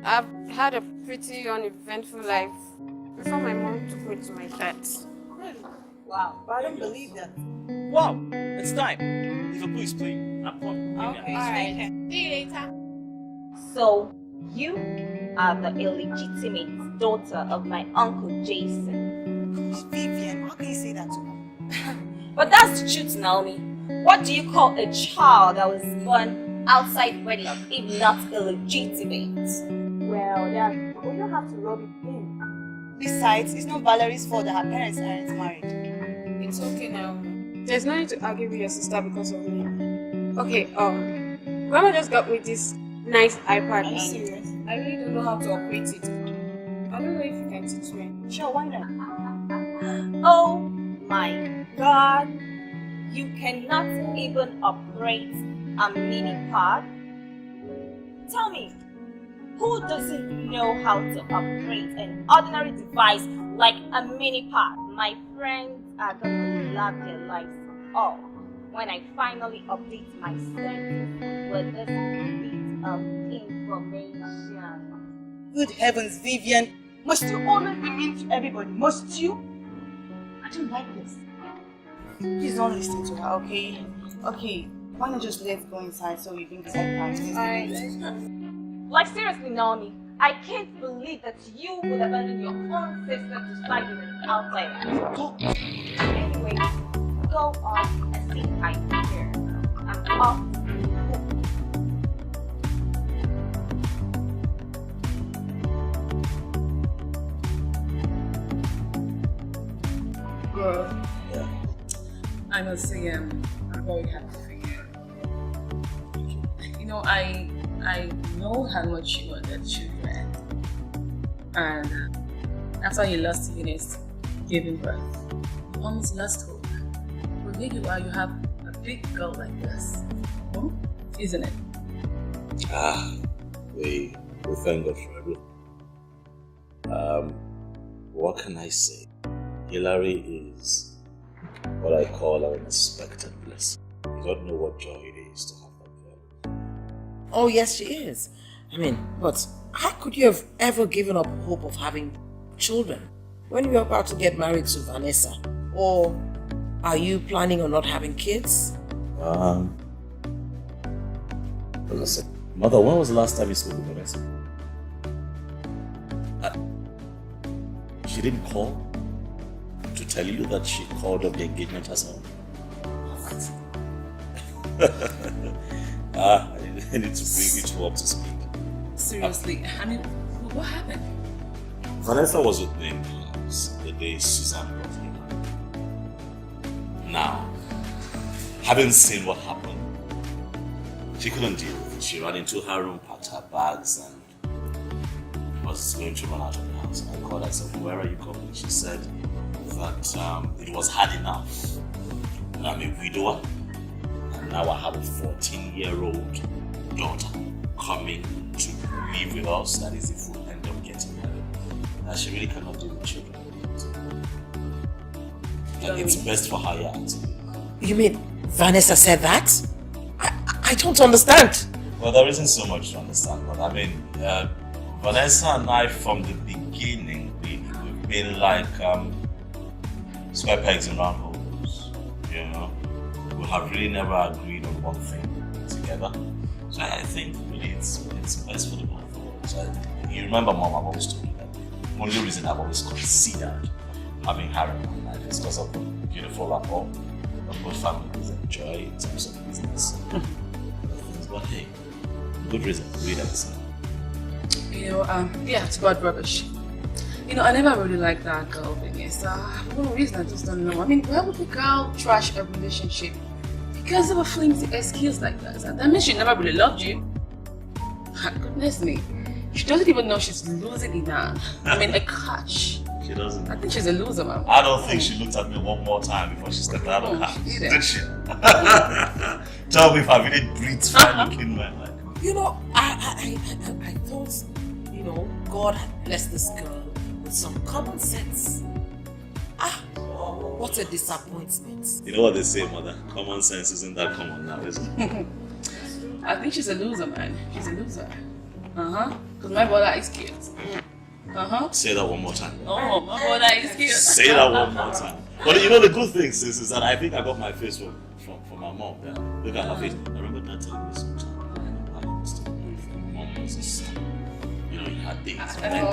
I've had a pretty uneventful life before my mom took me to my dad's. Wow, I don't believe that. Wow, it's time. Liverpool is playing. Okay, alright. See you later. So, you are the illegitimate daughter of my uncle Jason. Vivian, how can you say that to her? But that's the truth, Naomi. What do you call a child that was born outside wedlock if not illegitimate? Well, yeah, we don't have to rub it in. Besides, it's not Valerie's fault that her parents aren't married. It's okay now. There's no need to argue with your sister because of me. Okay, Grandma just got me this nice iPad. Are you serious? I really don't know how to operate it. I don't know if you can teach me. Sure, why not? Oh my God. You cannot even operate a mini pod? Tell me, who doesn't know how to operate an ordinary device like a mini pod? My friends are gonna love their lives off when I finally update my senses with this bit of information. Good heavens, Vivian. Must you always be mean to everybody? Must you? I don't like this. Please don't listen to her, okay? Okay, why not just let's go inside so we bring the iPad? Like seriously, Naomi, I can't believe that you would abandon your own sister to side with an outsider. Anyway, go on and sit right here. I'm off. Girl, I must say I'm very happy for you. You know, I know how much you wanted children, and after you lost Eunice giving birth, you almost lost hope. But here you are, you have a big girl like this, isn't it? We thank God for everything. What can I say? Hillary is what I call an unexpected blessing. You don't know what joy it is to have that girl. Oh yes, she is. I mean, but how could you have ever given up hope of having children when you were about to get married to Vanessa? Or are you planning on not having kids? Listen, Mother, when was the last time you spoke with Vanessa? She didn't call to tell you that she called up the engagement herself? I need to bring you two up to speed. Seriously, I mean, what happened? Vanessa was with me in class the day Suzanne brought me. Now, having seen what happened, she couldn't deal with it. She ran into her room, packed her bags, and was going to run out of the house. And I called her and said, "Where are you going?" She said that it was hard enough. And I'm a widower, and now I have a 14-year-old daughter coming live with us, that is if we end up getting married, that she really cannot deal with children. And it's best for her to. You mean Vanessa said that? I don't understand. Well, there isn't so much to understand, but I mean, Vanessa and I from the beginning, we've been like square pegs in round holes, you know? We have really never agreed on one thing together. So I think really it's best for the both of us. You remember, Mom, I've always told you that the only reason I've always considered having her in my life is because of the beautiful rapport that both families enjoy in terms of business and other things. But hey, good reason, read everything. You know, yeah, it's God rubbish. You know, I never really liked that girl, Vanessa. For one reason I just don't know. I mean, why would the girl trash a relationship? Because of a flimsy excuse like that. That means she never really loved you. Goodness me. She doesn't even know she's losing it now. I mean, a catch. She doesn't. I think she's a loser, man. I don't think she looked at me one more time before she stepped out of the house. Did she? Tell me if I really breathed fine looking man like me. You know, I thought, you know, God had blessed this girl with some common sense. What a disappointment. You know what they say, mother? Common sense isn't that common now, is it? I think she's a loser, man. She's a loser. Because my brother is cute. Say that one more time. Oh, my brother is cute. Say that one more time. But you know the good thing is that I think I got my face from my mom. Yeah. Look at her face. I remember that telling me sometimes. Mom was a star. You know, you had days. I think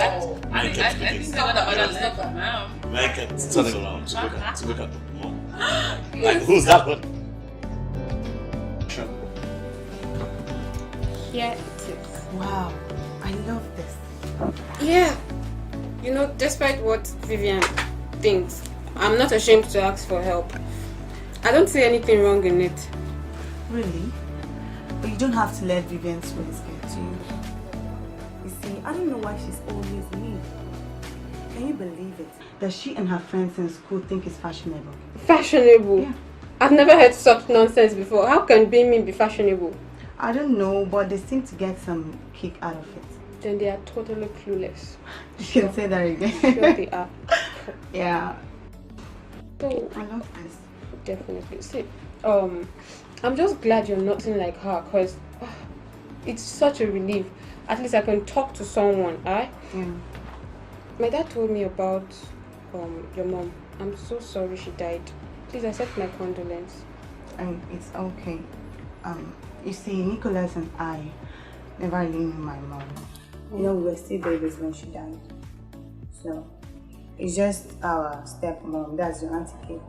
the other stuff from mom. Man kept turning around to look at the mom. Like, who's that one? Here it is. Wow, I love this. Yeah. You know, despite what Vivian thinks, I'm not ashamed to ask for help. I don't see anything wrong in it. Really? But you don't have to let Vivian's friends get to you. You see, I don't know why she's always mean. Can you believe it? That she and her friends in school think it's fashionable. Fashionable? Yeah. I've never heard such nonsense before. How can being mean be fashionable? I don't know, but they seem to get some kick out of it. Then they are totally clueless. You can say that again. Sure they are. Yeah. So, I love this. Definitely. See, I'm just glad you're nothing like her, because it's such a relief. At least I can talk to someone, Yeah. My dad told me about your mom. I'm so sorry she died. Please accept my condolence. It's okay. You see, Nicholas and I never really knew my mom. You know, we were still babies when she died. So, it's just our stepmom, that's your Auntie Kate.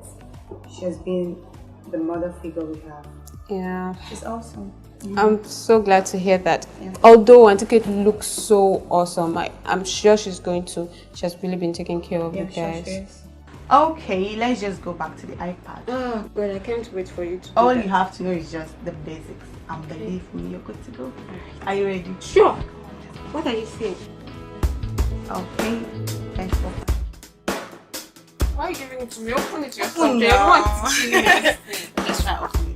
She has been the mother figure we have. Yeah. She's awesome. I'm so glad to hear that. Yeah. Although Auntie Kate looks so awesome, I'm sure she has really been taking care of you guys. Sure she is. Okay, let's just go back to the iPad. Oh, God, I can't wait for you to do All that. you have to know is just the basics. And believe me, you're good to go. Are you ready? Sure. What are you saying? Okay, let's go. Why are you giving it to me? Open it yourself. No. I want to see it. Let's try open it.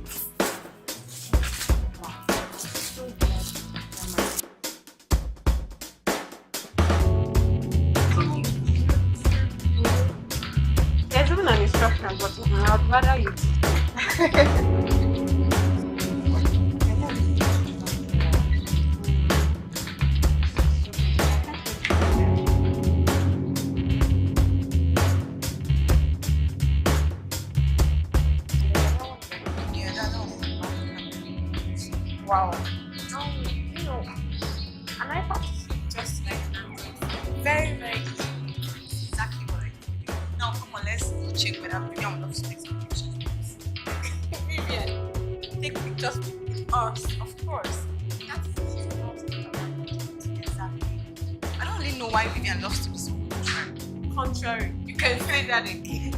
There's even an instruction, but I'd rather you. Wow. You know, an iPad is just like an Android. Very, very easy. Exactly what I do. Now, come on, let's check whether Vivian would love to take some pictures with us. Vivian, take pictures with us, of course. That's exactly. I don't really know why Vivian loves to be so contrary. You can say that again.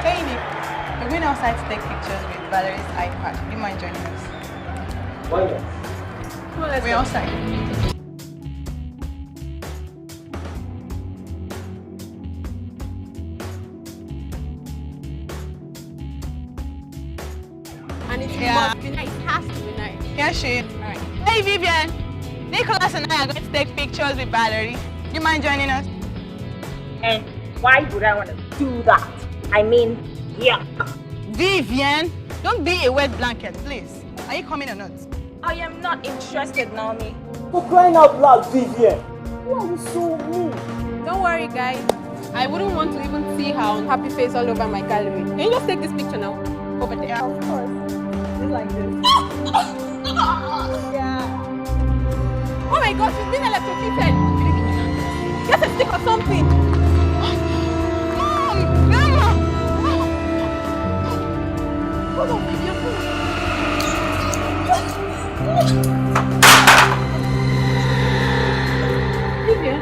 Hey Nick, we're going outside to take pictures with Valerie's iPad. Do you mind joining us? Why not? We're outside. And it Yeah. must be nice. It has to be nice. Yeah, she. Alright. Hey, Vivian. Nicholas and I are going to take pictures with Valerie. Do you mind joining us? And why would I want to do that? I mean, yeah. Vivian, don't be a wet blanket, please. Are you coming or not? I am not interested, Naomi. For crying out loud, Vivian. Why are you so mean? Don't worry, guys. I wouldn't want to even see her happy face all over my gallery. Can you just take this picture now? Over there. Yeah, of course. Just like this. Yeah. Oh my God, she's been electrocuted. Get a stick or something. Grandma! Hold on, baby. Vivian.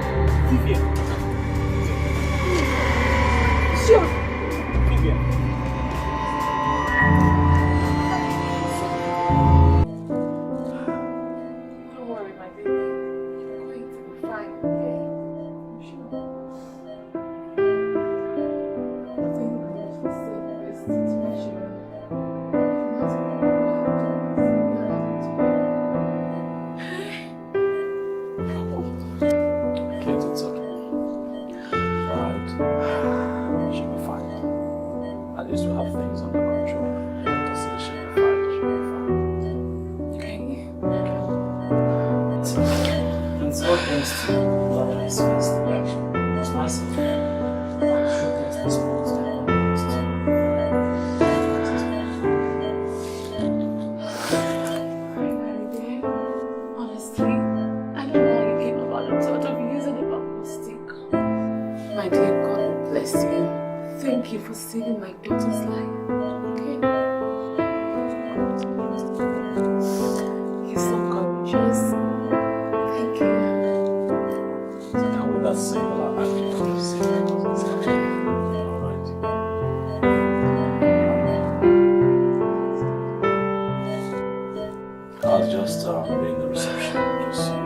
Vivian. Sure. Vivian. Don't worry, my baby. You're going to be fine, okay? I'm sure. I think we need to say this to make sure you're not Kids, it's okay. Alright? She'll be fine. At least we have things under control. Just say she'll be fine. She'll be fine. It's all thanks to Lorraine's first reaction. It was massive. Honestly, I don't know how you came about the thought of using a bamboo stick. My dear, God will bless you. Thank you for saving my daughter's life. Okay? You're so courageous. Thank you. Now with that singular act, you can just say that it's okay. Alright. I'll just be in the reception. Just see you.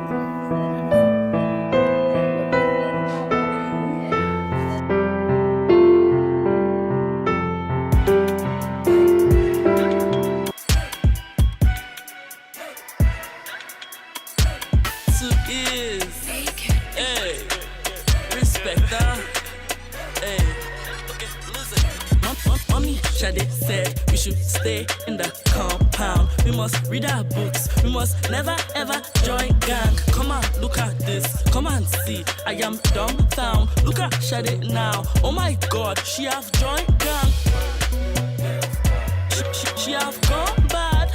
Hey, respecter. Hey, listen. Mommy Shade said we should stay in the compound. We must read our books. We must never ever join gang. Come on, look at this. Come and see. I am dumbfound. Look at Shade now. Oh my God, she have joined gang. She have gone bad.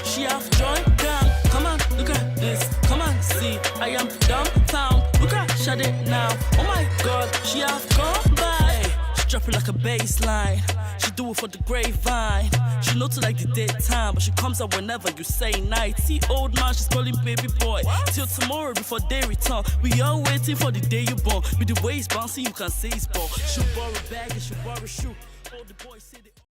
She have joined gang. Come on, look at this. Come and see. I am dumbfound. Look at Shade now. Oh my God, she have gone bad. She drop it like a baseline. She do it for the grapevine. She know to like the daytime, but she comes out whenever you say night. See, old man, she's calling baby boy. Till tomorrow before they return. We all waiting for the day you born. With the way it's bouncing, you can say it's ball. She'll borrow a bag and she'll borrow a shoe. All the boys say they